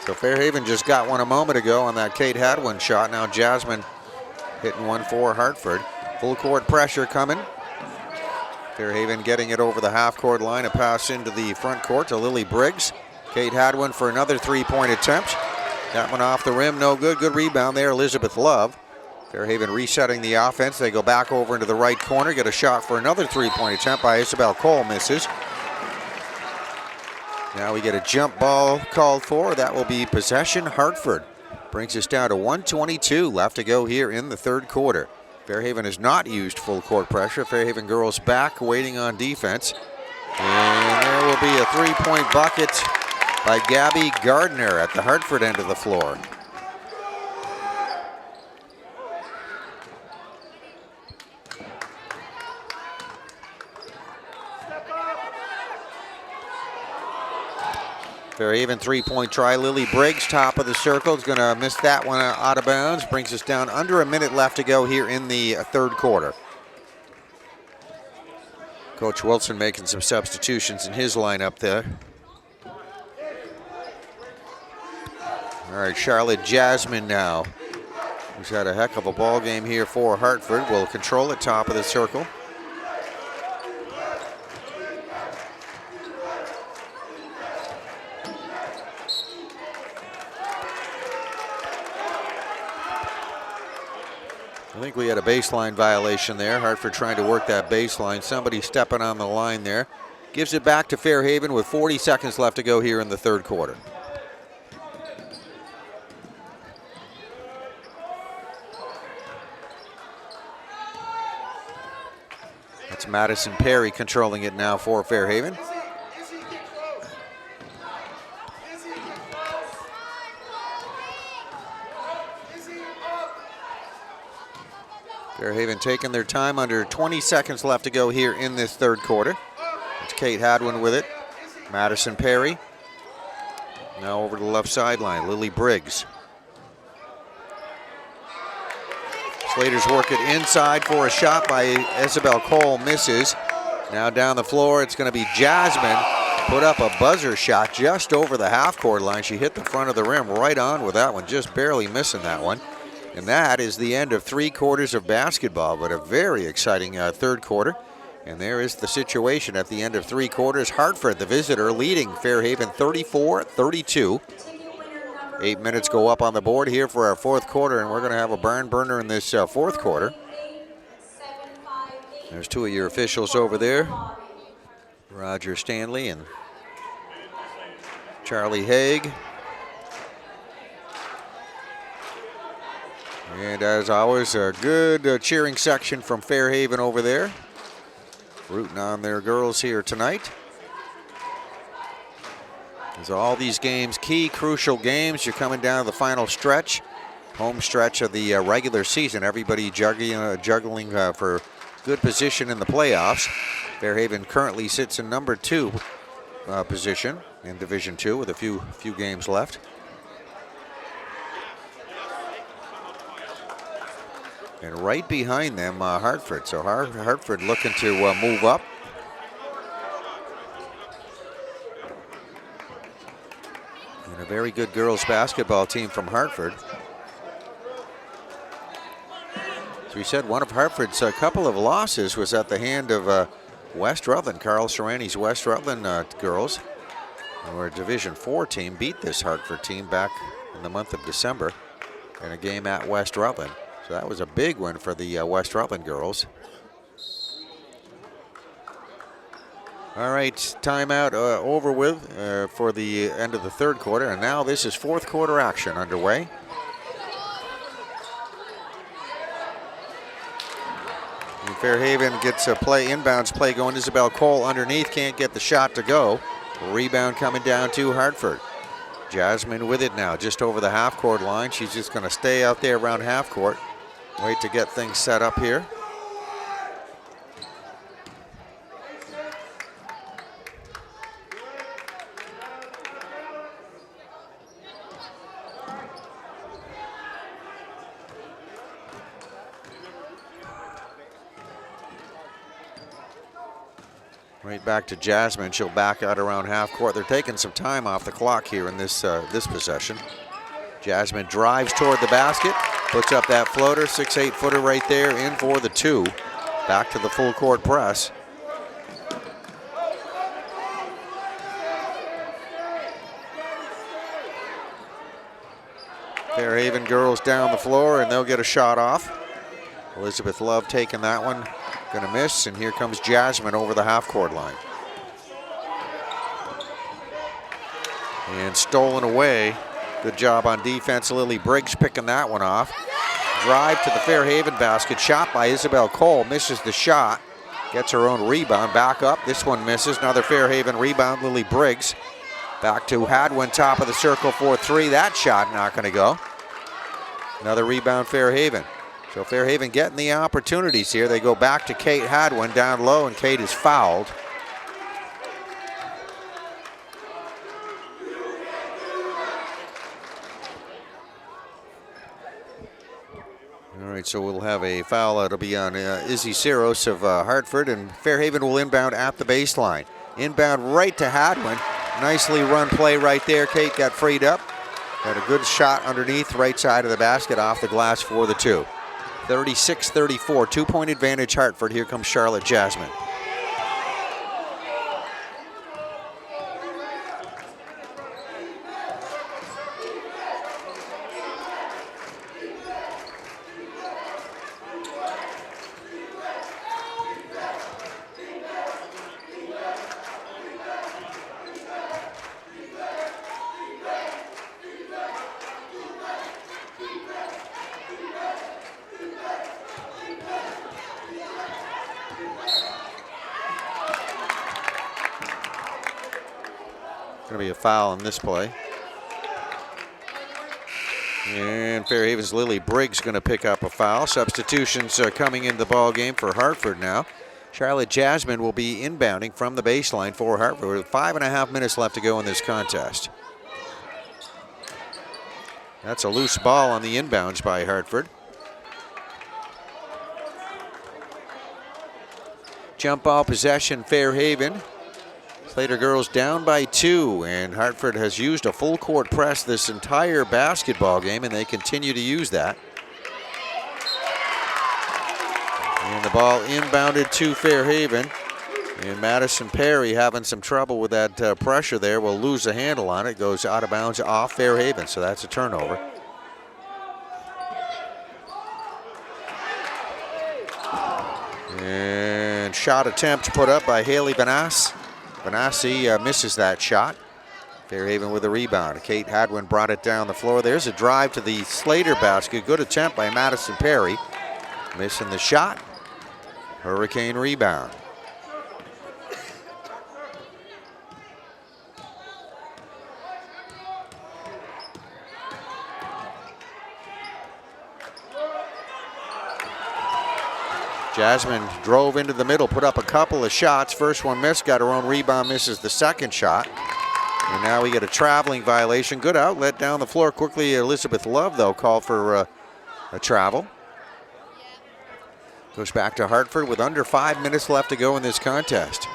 So Fairhaven just got one a moment ago on that Kate Hadwin shot. Now Jasmine hitting one for Hartford. Full court pressure coming. Fairhaven getting it over the half-court line. A pass into the front court to Lily Briggs. Kate Hadwin for another 3-point attempt. That one off the rim, no good. Good rebound there, Elizabeth Love. Fairhaven resetting the offense. They go back over into the right corner, get a shot for another 3-point attempt by Isabel Cole, misses. Now we get a jump ball called for. That will be possession Hartford. Brings us down to 1:22 left to go here in the third quarter. Fairhaven has not used full court pressure. Fairhaven girls back, waiting on defense. And there will be a 3-point bucket by Gabby Gardner at the Hartford end of the floor. Fairhaven 3-point try. Lily Briggs, top of the circle, is going to miss that one out of bounds. Brings us down under a minute left to go here in the third quarter. Coach Wilson making some substitutions in his lineup there. All right, Charlotte Jasmine now, who's had a heck of a ball game here for Hartford, will control it, top of the circle. I think we had a baseline violation there. Hartford trying to work that baseline. Somebody stepping on the line there. Gives it back to Fairhaven with 40 seconds left to go here in the third quarter. That's Madison Perry controlling it now for Fairhaven. Fairhaven taking their time, under 20 seconds left to go here in this third quarter. It's Kate Hadwin with it. Madison Perry. Now over to the left sideline, Lily Briggs. Slaters work it inside for a shot by Isabel Cole, misses. Now down the floor, it's going to be Jasmine. Put up a buzzer shot just over the half-court line. She hit the front of the rim right on with that one, just barely missing that one. And that is the end of 3 quarters of basketball, but a very exciting third quarter. And there is the situation at the end of 3 quarters. Hartford, the visitor, leading Fairhaven 34-32. 8 minutes go up on the board here for our fourth quarter, and we're going to have a barn burner in this fourth quarter. There's 2 of your officials over there, Roger Stanley and Charlie Haig. And as always, a good cheering section from Fairhaven over there, rooting on their girls here tonight. As all these games, key, crucial games, you're coming down to the final stretch, home stretch of the regular season. Everybody juggling for good position in the playoffs. Fairhaven currently sits in number 2 position in Division II with a few games left. And right behind them, Hartford. So Hartford looking to move up. And a very good girls basketball team from Hartford. As we said, one of Hartford's couple of losses was at the hand of West Rutland. Carl Serrani's West Rutland girls, who are a Division IV team, beat this Hartford team back in the month of December in a game at West Rutland. So that was a big win for the West Rutland girls. All right, timeout over with for the end of the third quarter. And now this is fourth quarter action underway. And Fairhaven gets a inbounds play going. Isabel Cole underneath, can't get the shot to go. Rebound coming down to Hartford. Jasmine with it now, just over the half-court line. She's just going to stay out there around half-court. Wait to get things set up here. Right back to Jasmine. She'll back out around half court. They're taking some time off the clock here in this this possession. Jasmine drives toward the basket, puts up that floater, 6'8" footer right there, in for the 2. Back to the full court press. Fairhaven girls down the floor, and they'll get a shot off. Elizabeth Love taking that one. Going to miss, and here comes Jasmine over the half-court line. And stolen away. Good job on defense. Lily Briggs picking that one off. Drive to the Fairhaven basket. Shot by Isabel Cole. Misses the shot. Gets her own rebound. Back up. This one misses. Another Fairhaven rebound. Lily Briggs. Back to Hadwin, top of the circle for 3. That shot not going to go. Another rebound, Fairhaven. So Fairhaven getting the opportunities here. They go back to Kate Hadwin down low, and Kate is fouled. All right, so we'll have a foul. It'll be on Izzy Siros of Hartford, and Fairhaven will inbound at the baseline. Inbound right to Hadwin. Nicely run play right there. Kate got freed up. Got a good shot underneath, right side of the basket, off the glass for the 2. 36-34, 2-point advantage Hartford. Here comes Charlotte Jasmine. Going to be a foul in this play. And Fairhaven's Lily Briggs going to pick up a foul. Substitutions coming into the ball game for Hartford now. Charlotte Jasmine will be inbounding from the baseline for Hartford with 5.5 minutes left to go in this contest. That's a loose ball on the inbounds by Hartford. Jump ball possession, Fairhaven. Slater girls down by 2, and Hartford has used a full court press this entire basketball game, and they continue to use that. And the ball inbounded to Fairhaven, and Madison Perry having some trouble with that pressure there. Will lose a handle on it. Goes out of bounds off Fairhaven, so that's a turnover. And shot attempt put up by Haley Benassi. Benassi misses that shot. Fairhaven with a rebound. Kate Hadwin brought it down the floor. There's a drive to the Slater basket. Good attempt by Madison Perry. Missing the shot. Hurricane rebound. Jasmine drove into the middle, put up a couple of shots. First one missed, got her own rebound, misses the second shot. And now we get a traveling violation. Good outlet down the floor quickly. Elizabeth Love, though, called for a travel. Goes back to Hartford with under 5 minutes left to go in this contest.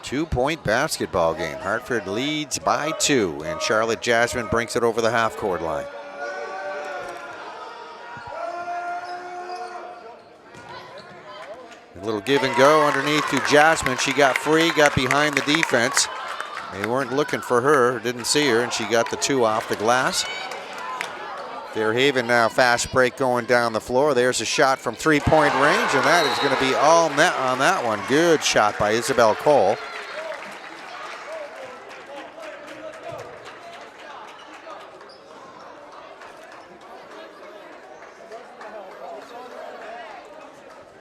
2-point basketball game. Hartford leads by 2, and Charlotte Jasmine brings it over the half-court line. A little give and go underneath to Jasmine. She got free, got behind the defense. They weren't looking for her, didn't see her, and she got the 2 off the glass. Fairhaven now fast break going down the floor. There's a shot from 3-point range, and that is going to be all net on that one. Good shot by Isabel Cole.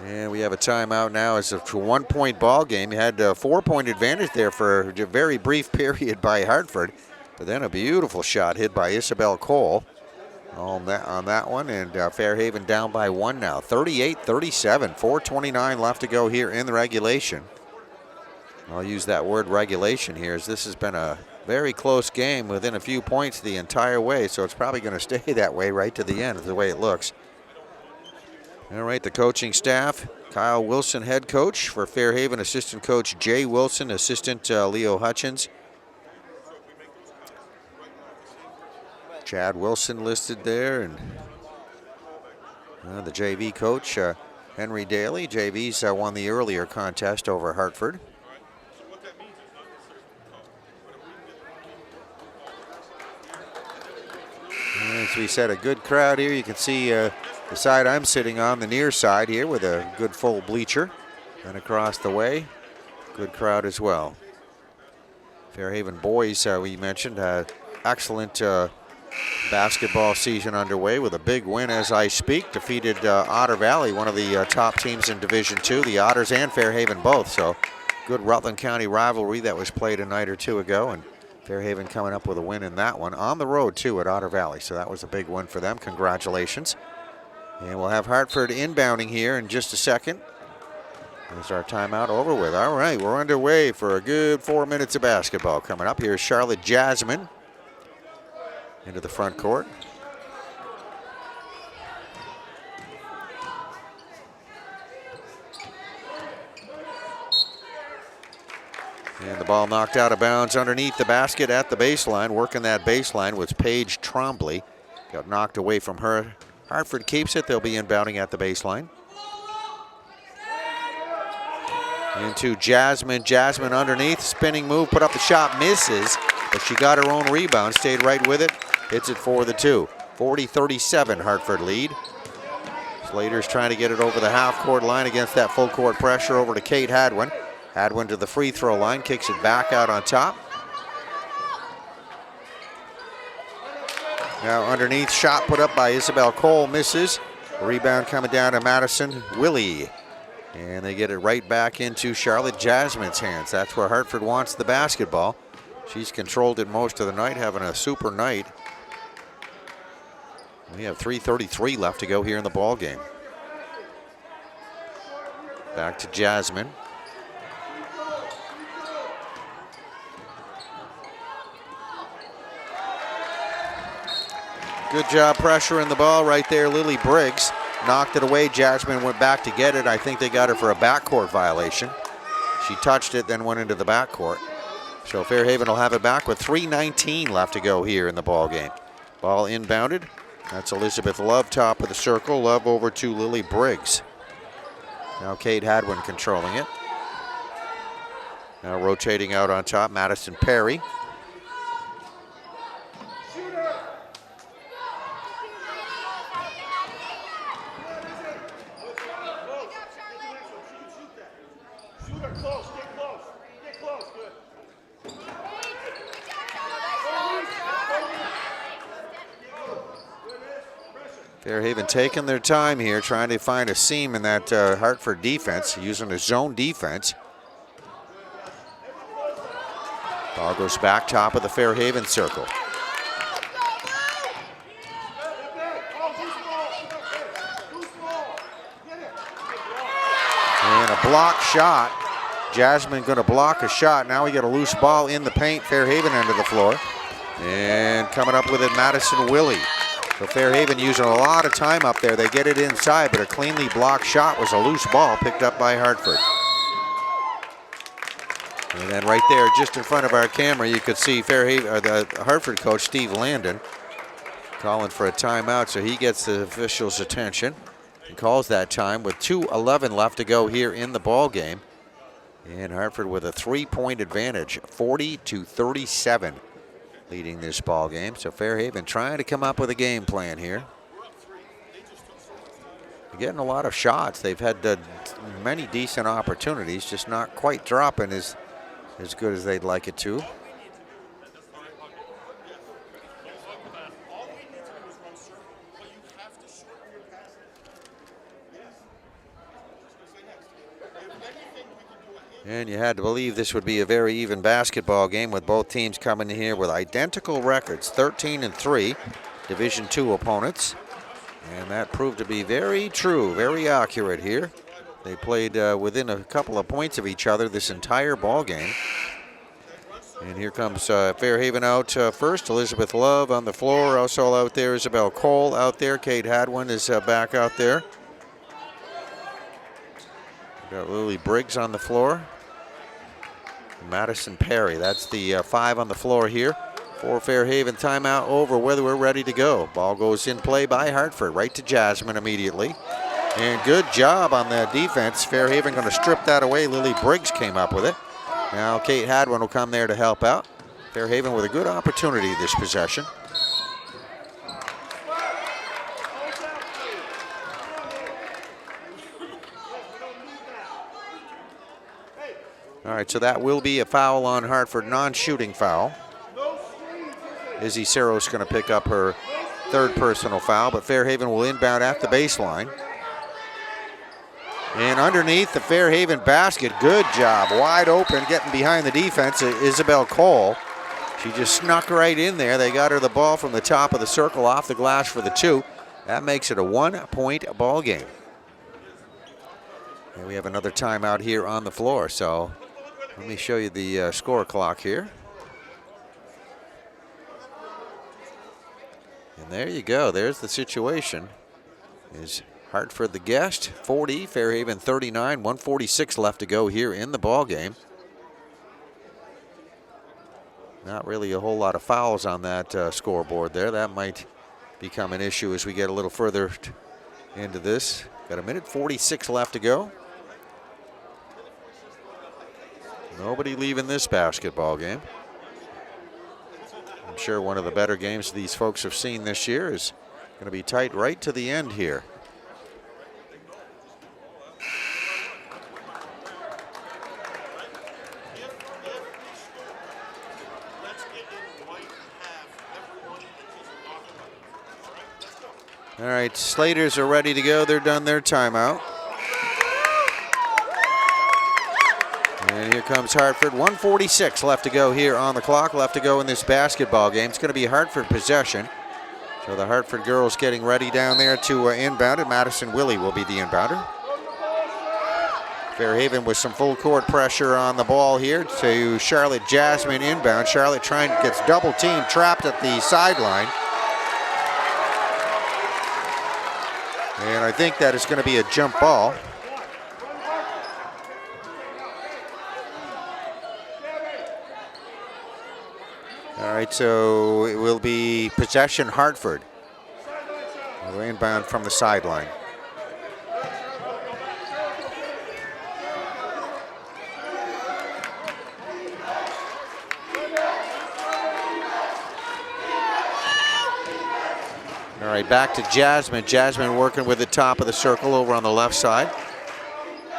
And we have a timeout now. It's a 1-point ball game. You had a 4-point advantage there for a very brief period by Hartford, but then a beautiful shot hit by Isabel Cole on that one, and Fairhaven down by 1 now. 38-37, 4:29 left to go here in the regulation. I'll use that word regulation here, as this has been a very close game within a few points the entire way, so it's probably going to stay that way right to the end, the way it looks. All right, the coaching staff: Kyle Wilson, head coach for Fairhaven; assistant coach Jay Wilson; assistant Leo Hutchins; Chad Wilson listed there, and the JV coach Henry Daly. JV's won the earlier contest over Hartford. As we said, a good crowd here. You can see the side I'm sitting on, the near side here, with a good full bleacher. And across the way, good crowd as well. Fairhaven boys, we mentioned, excellent basketball season underway with a big win as I speak. Defeated Otter Valley, one of the top teams in Division II, the Otters and Fairhaven both. So good Rutland County rivalry that was played a night or two ago, and Fairhaven coming up with a win in that one. On the road, too, at Otter Valley. So that was a big win for them. Congratulations. And we'll have Hartford inbounding here in just a second. There's our timeout over with. All right, we're underway for a good 4 minutes of basketball coming up. Here's Charlotte Jasmine into the front court. And the ball knocked out of bounds underneath the basket at the baseline. Working that baseline was Paige Trombley. Got knocked away from her. Hartford keeps it. They'll be inbounding at the baseline. Into Jasmine. Jasmine underneath. Spinning move. Put up the shot. Misses. But she got her own rebound. Stayed right with it. Hits it for the two. 40-37 Hartford lead. Slater's trying to get it over the half-court line against that full-court pressure over to Kate Hadwin. Hadwin to the free throw line, kicks it back out on top. Now underneath, shot put up by Isabel Cole, misses. Rebound coming down to Madison Willie. And they get it right back into Charlotte Jasmine's hands. That's where Hartford wants the basketball. She's controlled it most of the night, having a super night. We have 3:33 left to go here in the ball game. Back to Jasmine. Good job pressuring the ball right there. Lily Briggs knocked it away. Jasmine went back to get it. I think they got her for a backcourt violation. She touched it, then went into the backcourt. So Fairhaven will have it back with 3:19 left to go here in the ball game. Ball inbounded. That's Elizabeth Love, top of the circle. Love over to Lily Briggs. Now Kate Hadwin controlling it. Now rotating out on top, Madison Perry. Fairhaven taking their time here, trying to find a seam in that Hartford defense, using a zone defense. Ball goes back, top of the Fairhaven circle. And a block shot. Jasmine going to block a shot. Now we get a loose ball in the paint, Fairhaven end of the floor. And coming up with it, Madison Willie. So Fairhaven using a lot of time up there. They get it inside, but a cleanly blocked shot was a loose ball picked up by Hartford. And then right there, just in front of our camera, you could see the Hartford coach, Steve Landon, calling for a timeout, so he gets the officials' attention and calls that time with 2:11 left to go here in the ball game. And Hartford with a 3-point advantage, 40-37. Leading this ball game. So Fairhaven trying to come up with a game plan here. They're getting a lot of shots. They've had many decent opportunities, just not quite dropping as good as they'd like it to. And you had to believe this would be a very even basketball game with both teams coming in here with identical records, 13-3, Division II opponents. And that proved to be very true, very accurate here. They played within a couple of points of each other this entire ball game. And here comes Fairhaven out first. Elizabeth Love on the floor. Also out there, Isabel Cole out there. Kate Hadwin is back out there. We've got Lily Briggs on the floor. Madison Perry, that's the 5 on the floor here. For Fairhaven, timeout over, whether we're ready to go. Ball goes in play by Hartford, right to Jasmine immediately. And good job on the defense. Fairhaven going to strip that away. Lily Briggs came up with it. Now Kate Hadwin will come there to help out. Fairhaven with a good opportunity this possession. All right, so that will be a foul on Hartford, non-shooting foul. Izzy Saros going to pick up her 3rd personal foul, but Fairhaven will inbound at the baseline. And underneath the Fairhaven basket, good job, wide open, getting behind the defense, Isabel Cole. She just snuck right in there. They got her the ball from the top of the circle off the glass for the 2. That makes it a 1-point ball game. And we have another timeout here on the floor, so let me show you the score clock here. And there you go. There's the situation. Is Hartford the guest? 40, Fairhaven 39, 146 left to go here in the ball game. Not really a whole lot of fouls on that scoreboard there. That might become an issue as we get a little further into this. Got a minute 46 left to go. Nobody leaving this basketball game. I'm sure one of the better games these folks have seen this year is going to be tight right to the end here. All right, Slaters are ready to go. They're done their timeout. And here comes Hartford. 1:46 left to go here on the clock, left to go in this basketball game. It's going to be Hartford possession. So the Hartford girls getting ready down there to inbound it. Madison Willie will be the inbounder. Fairhaven with some full court pressure on the ball here to Charlotte Jasmine inbound. Charlotte gets double teamed, trapped at the sideline. And I think that is going to be a jump ball. All right, so it will be possession Hartford. We're inbound from the sideline. All right, back to Jasmine. Jasmine working with the top of the circle over on the left side.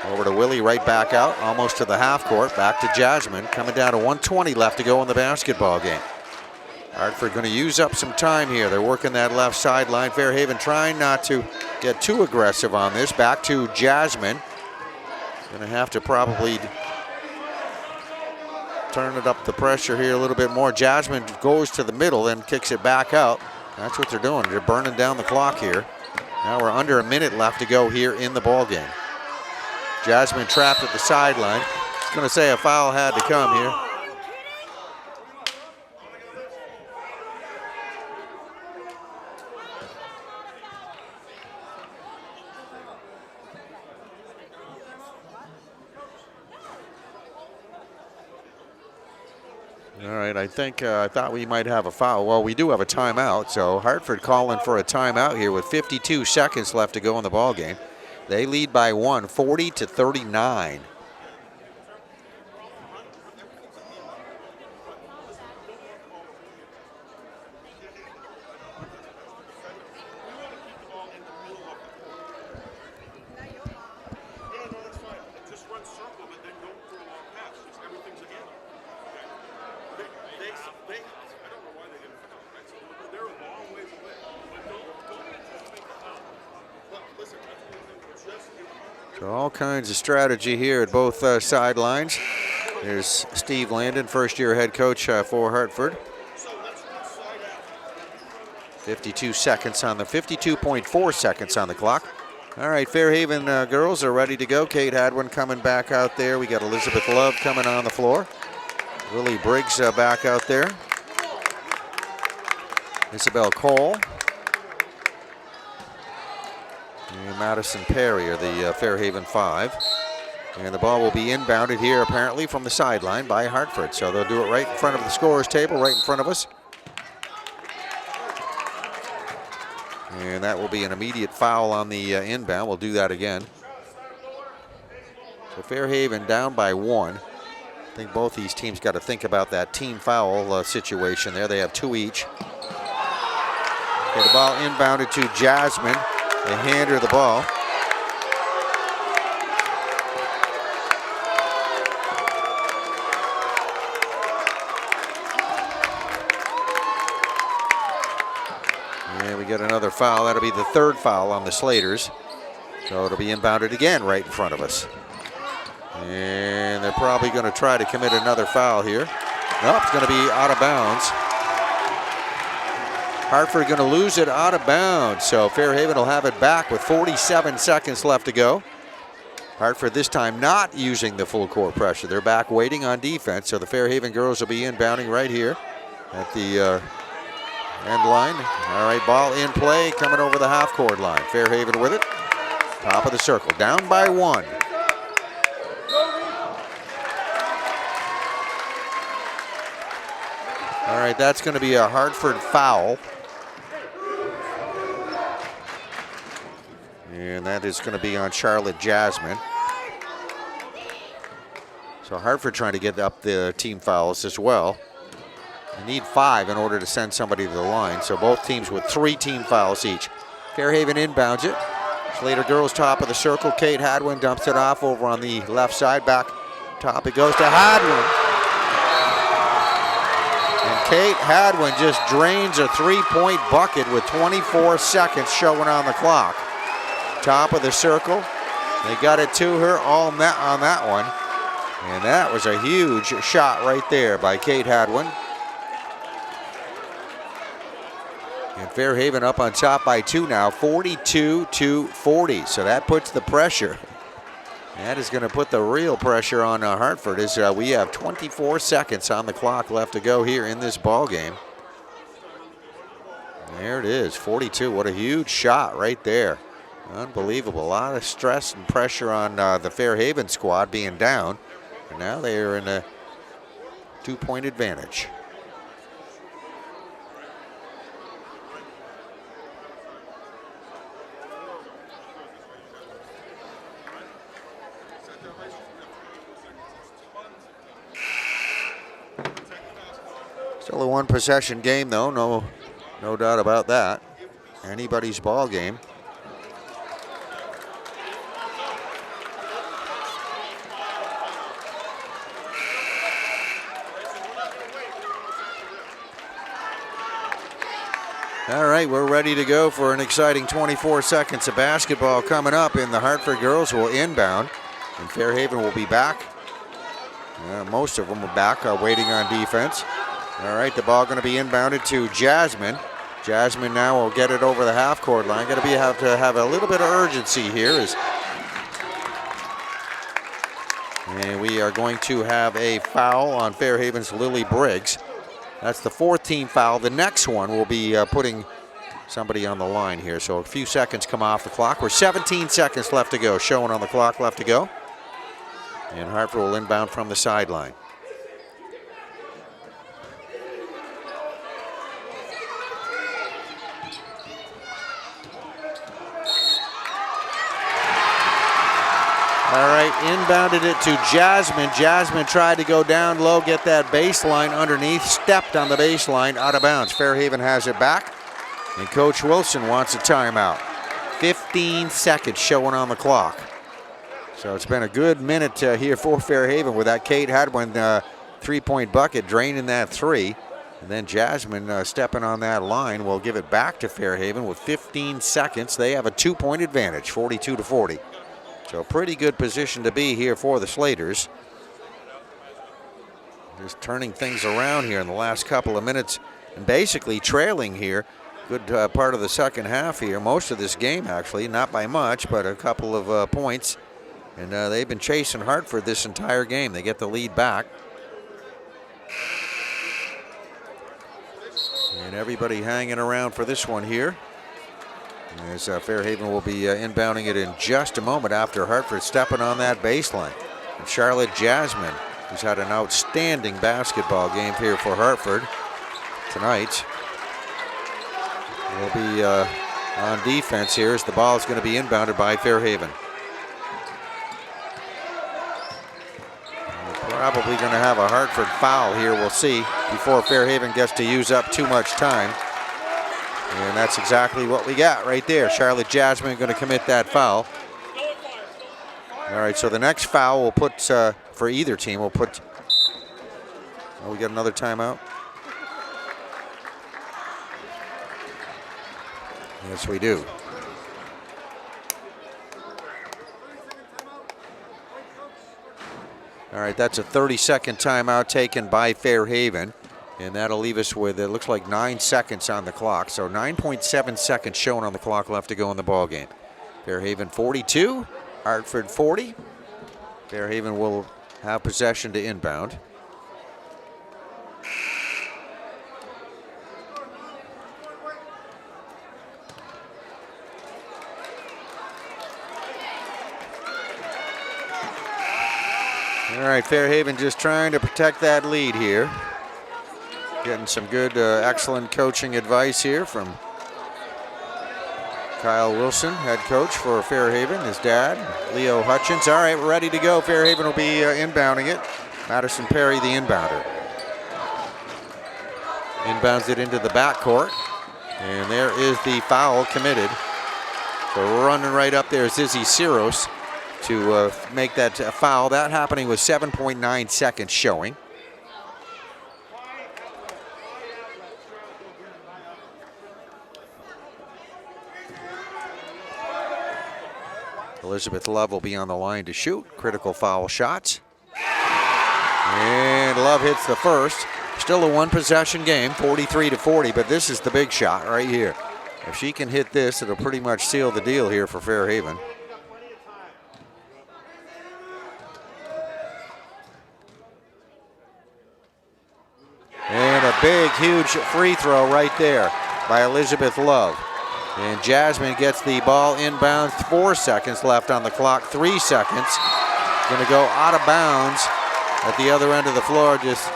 Over to Willie, right back out, almost to the half court. Back to Jasmine, coming down to 1:20 left to go in the basketball game. Hartford going to use up some time here. They're working that left sideline. Fairhaven trying not to get too aggressive on this. Back to Jasmine. Going to have to probably turn it up the pressure here a little bit more. Jasmine goes to the middle, then kicks it back out. That's what they're doing. They're burning down the clock here. Now we're under a minute left to go here in the ball game. Jasmine trapped at the sideline. I was going to say a foul had to come here. All right, I thought we might have a foul. Well, we do have a timeout, so Hartford calling for a timeout here with 52 seconds left to go in the ball game. They lead by 1, 40-39. So all kinds of strategy here at both sidelines. There's Steve Landon, first-year head coach for Hartford. 52 seconds on the 52.4 seconds on the clock. All right, Fairhaven girls are ready to go. Kate Hadwin coming back out there. We got Elizabeth Love coming on the floor. Lily Briggs back out there. Isabel Cole. And Madison Perry are the Fairhaven 5. And the ball will be inbounded here apparently from the sideline by Hartford. So they'll do it right in front of the scorer's table, right in front of us. And that will be an immediate foul on the inbound. We'll do that again. So Fairhaven down by 1. I think both these teams got to think about that team foul situation there. They have 2 each. Okay, the ball inbounded to Jasmine. They hand her the ball. And we get another foul. That'll be the 3rd foul on the Slaters. So it'll be inbounded again right in front of us. And they're probably going to try to commit another foul here. Nope, it's going to be out of bounds. Hartford going to lose it out of bounds. So Fairhaven will have it back with 47 seconds left to go. Hartford this time not using the full court pressure. They're back waiting on defense. So the Fairhaven girls will be inbounding right here at the end line. All right, ball in play coming over the half court line. Fairhaven with it. Top of the circle, down by 1. All right, that's going to be a Hartford foul. And that is going to be on Charlotte Jasmine. So Hartford trying to get up the team fouls as well. You need 5 in order to send somebody to the line. So both teams with 3 team fouls each. Fairhaven inbounds it. Slater girls top of the circle. Kate Hadwin dumps it off over on the left side. Back top it goes to Hadwin. And Kate Hadwin just drains a 3-point bucket with 24 seconds showing on the clock. Top of the circle. They got it to her all net on that one. And that was a huge shot right there by Kate Hadwin. And Fairhaven up on top by 2 now, 42-40. So that puts the pressure. That is going to put the real pressure on Hartford as we have 24 seconds on the clock left to go here in this ball game. There it is, 42. What a huge shot right there. Unbelievable. A lot of stress and pressure on the Fairhaven squad being down. And now they are in a 2-point advantage. Still a 1-possession game, though. No doubt about that. Anybody's ball game. All right, we're ready to go for an exciting 24 seconds of basketball coming up, and the Hartford girls will inbound, and Fairhaven will be back. Most of them are back, waiting on defense. All right, the ball going to be inbounded to Jasmine. Jasmine now will get it over the half-court line. Going to have to have a little bit of urgency here. And we are going to have a foul on Fairhaven's Lily Briggs. That's the 4th team foul. The next one will be putting somebody on the line here. So a few seconds come off the clock. We're 17 seconds left to go, showing on the clock left to go. And Hartford will inbound from the sideline. All right, inbounded it to Jasmine. Jasmine tried to go down low, get that baseline underneath, stepped on the baseline, out of bounds. Fairhaven has it back, and Coach Wilson wants a timeout. 15 seconds showing on the clock. So it's been a good minute here for Fairhaven with that Kate Hadwin 3-point bucket, draining that 3. And then Jasmine stepping on that line will give it back to Fairhaven with 15 seconds. They have a 2-point advantage, 42-40. So pretty good position to be here for the Slaters. Just turning things around here in the last couple of minutes and basically trailing here. Good part of the second half here. Most of this game, actually, not by much, but a couple of points. And they've been chasing Hartford this entire game. They get the lead back. And everybody hanging around for this one here. As Fairhaven will be inbounding it in just a moment after Hartford stepping on that baseline. And Charlotte Jasmine, who's had an outstanding basketball game here for Hartford tonight, will be on defense here as the ball is going to be inbounded by Fairhaven. We're probably going to have a Hartford foul here, we'll see, before Fairhaven gets to use up too much time. And that's exactly what we got right there. Charlotte Jasmine going to commit that foul. All right, so the next foul will put, for either team, will put, oh, we got another timeout. Yes, we do. All right, that's a 30-second timeout taken by Fairhaven. And that'll leave us with, it looks like 9 seconds on the clock. So 9.7 seconds shown on the clock left to go in the ball game. Fairhaven 42, Hartford 40. Fairhaven will have possession to inbound. All right, Fairhaven just trying to protect that lead here. Getting some good, excellent coaching advice here from Kyle Wilson, head coach for Fairhaven, his dad, Leo Hutchins. All right, we're ready to go. Fairhaven will be inbounding it. Madison Perry, the inbounder. Inbounds it into the backcourt. And there is the foul committed. So running right up there is Izzy Siros to make that foul. That happening with 7.9 seconds showing. Elizabeth Love will be on the line to shoot. Critical foul shots. And Love hits the first. Still a one-possession game, 43-40, but this is the big shot right here. If she can hit this, it'll pretty much seal the deal here for Fairhaven. And a big, huge free throw right there by Elizabeth Love. And Jasmine gets the ball inbounds. 4 seconds left on the clock. 3 seconds. Going to go out of bounds at the other end of the floor. Just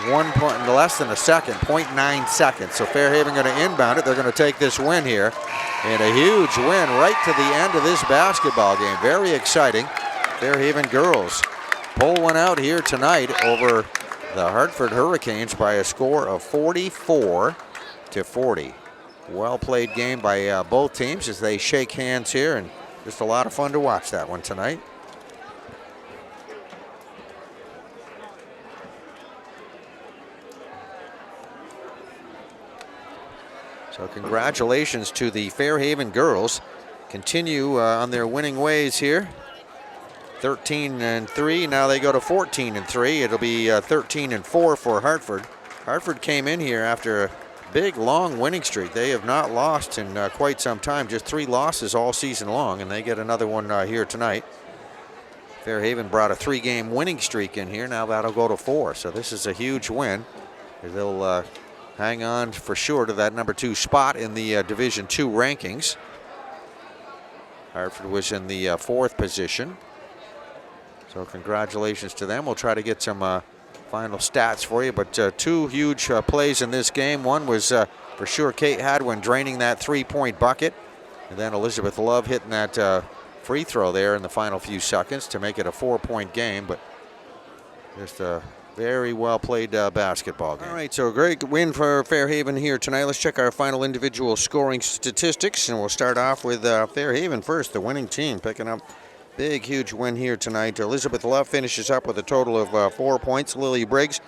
1 point, less than a second, 0.9 seconds. So Fairhaven going to inbound it. They're going to take this win here. And a huge win right to the end of this basketball game. Very exciting. Fairhaven girls pull one out here tonight over the Hartford Hurricanes by a score of 44-40. Well played game by both teams as they shake hands here, and just a lot of fun to watch that one tonight. So congratulations to the Fairhaven girls. Continue on their winning ways here. 13-3, now they go to 14-3. It'll be 13-4 for Hartford. Hartford came in here after a big, long winning streak. They have not lost in quite some time, just 3 losses all season long, and they get another one here tonight. Fairhaven brought a 3-game winning streak in here. Now that'll go to 4, so this is a huge win. They'll hang on for sure to that number 2 spot in the Division II rankings. Hartford was in the 4th position. So congratulations to them. We'll try to get some final stats for you, but 2 huge plays in this game. One was for sure Kate Hadwin draining that 3-point bucket, and then Elizabeth Love hitting that free throw there in the final few seconds to make it a 4-point game, but just a very well played basketball game. All right, so a great win for Fairhaven here tonight. Let's check our final individual scoring statistics, and we'll start off with Fairhaven first, the winning team, picking up big, huge win here tonight. Elizabeth Love finishes up with a total of 4 points. Lily Briggs,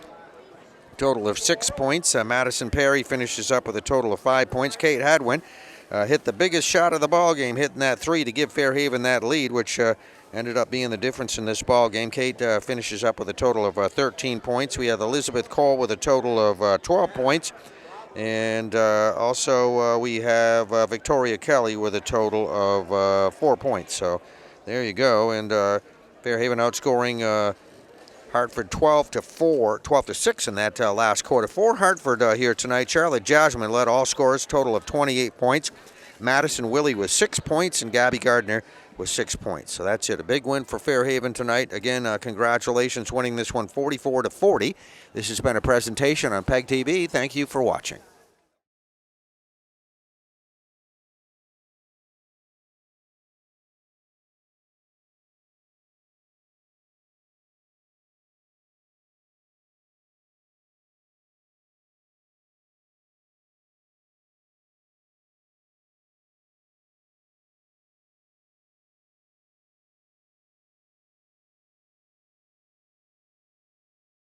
total of 6 points. Madison Perry finishes up with a total of 5 points. Kate Hadwin hit the biggest shot of the ball game, hitting that 3 to give Fairhaven that lead, which ended up being the difference in this ball game. Kate finishes up with a total of 13 points. We have Elizabeth Cole with a total of 12 points. And also we have Victoria Kelly with a total of 4 points. So there you go. And Fairhaven outscoring Hartford 12 to 6 in that last quarter. For Hartford here tonight, Charlotte Jasmine led all scorers, total of 28 points. Madison Willie with 6 points, and Gabby Gardner with 6 points. So that's it. A big win for Fairhaven tonight. Again, congratulations winning this one 44 to 40. This has been a presentation on PEGTV. Thank you for watching.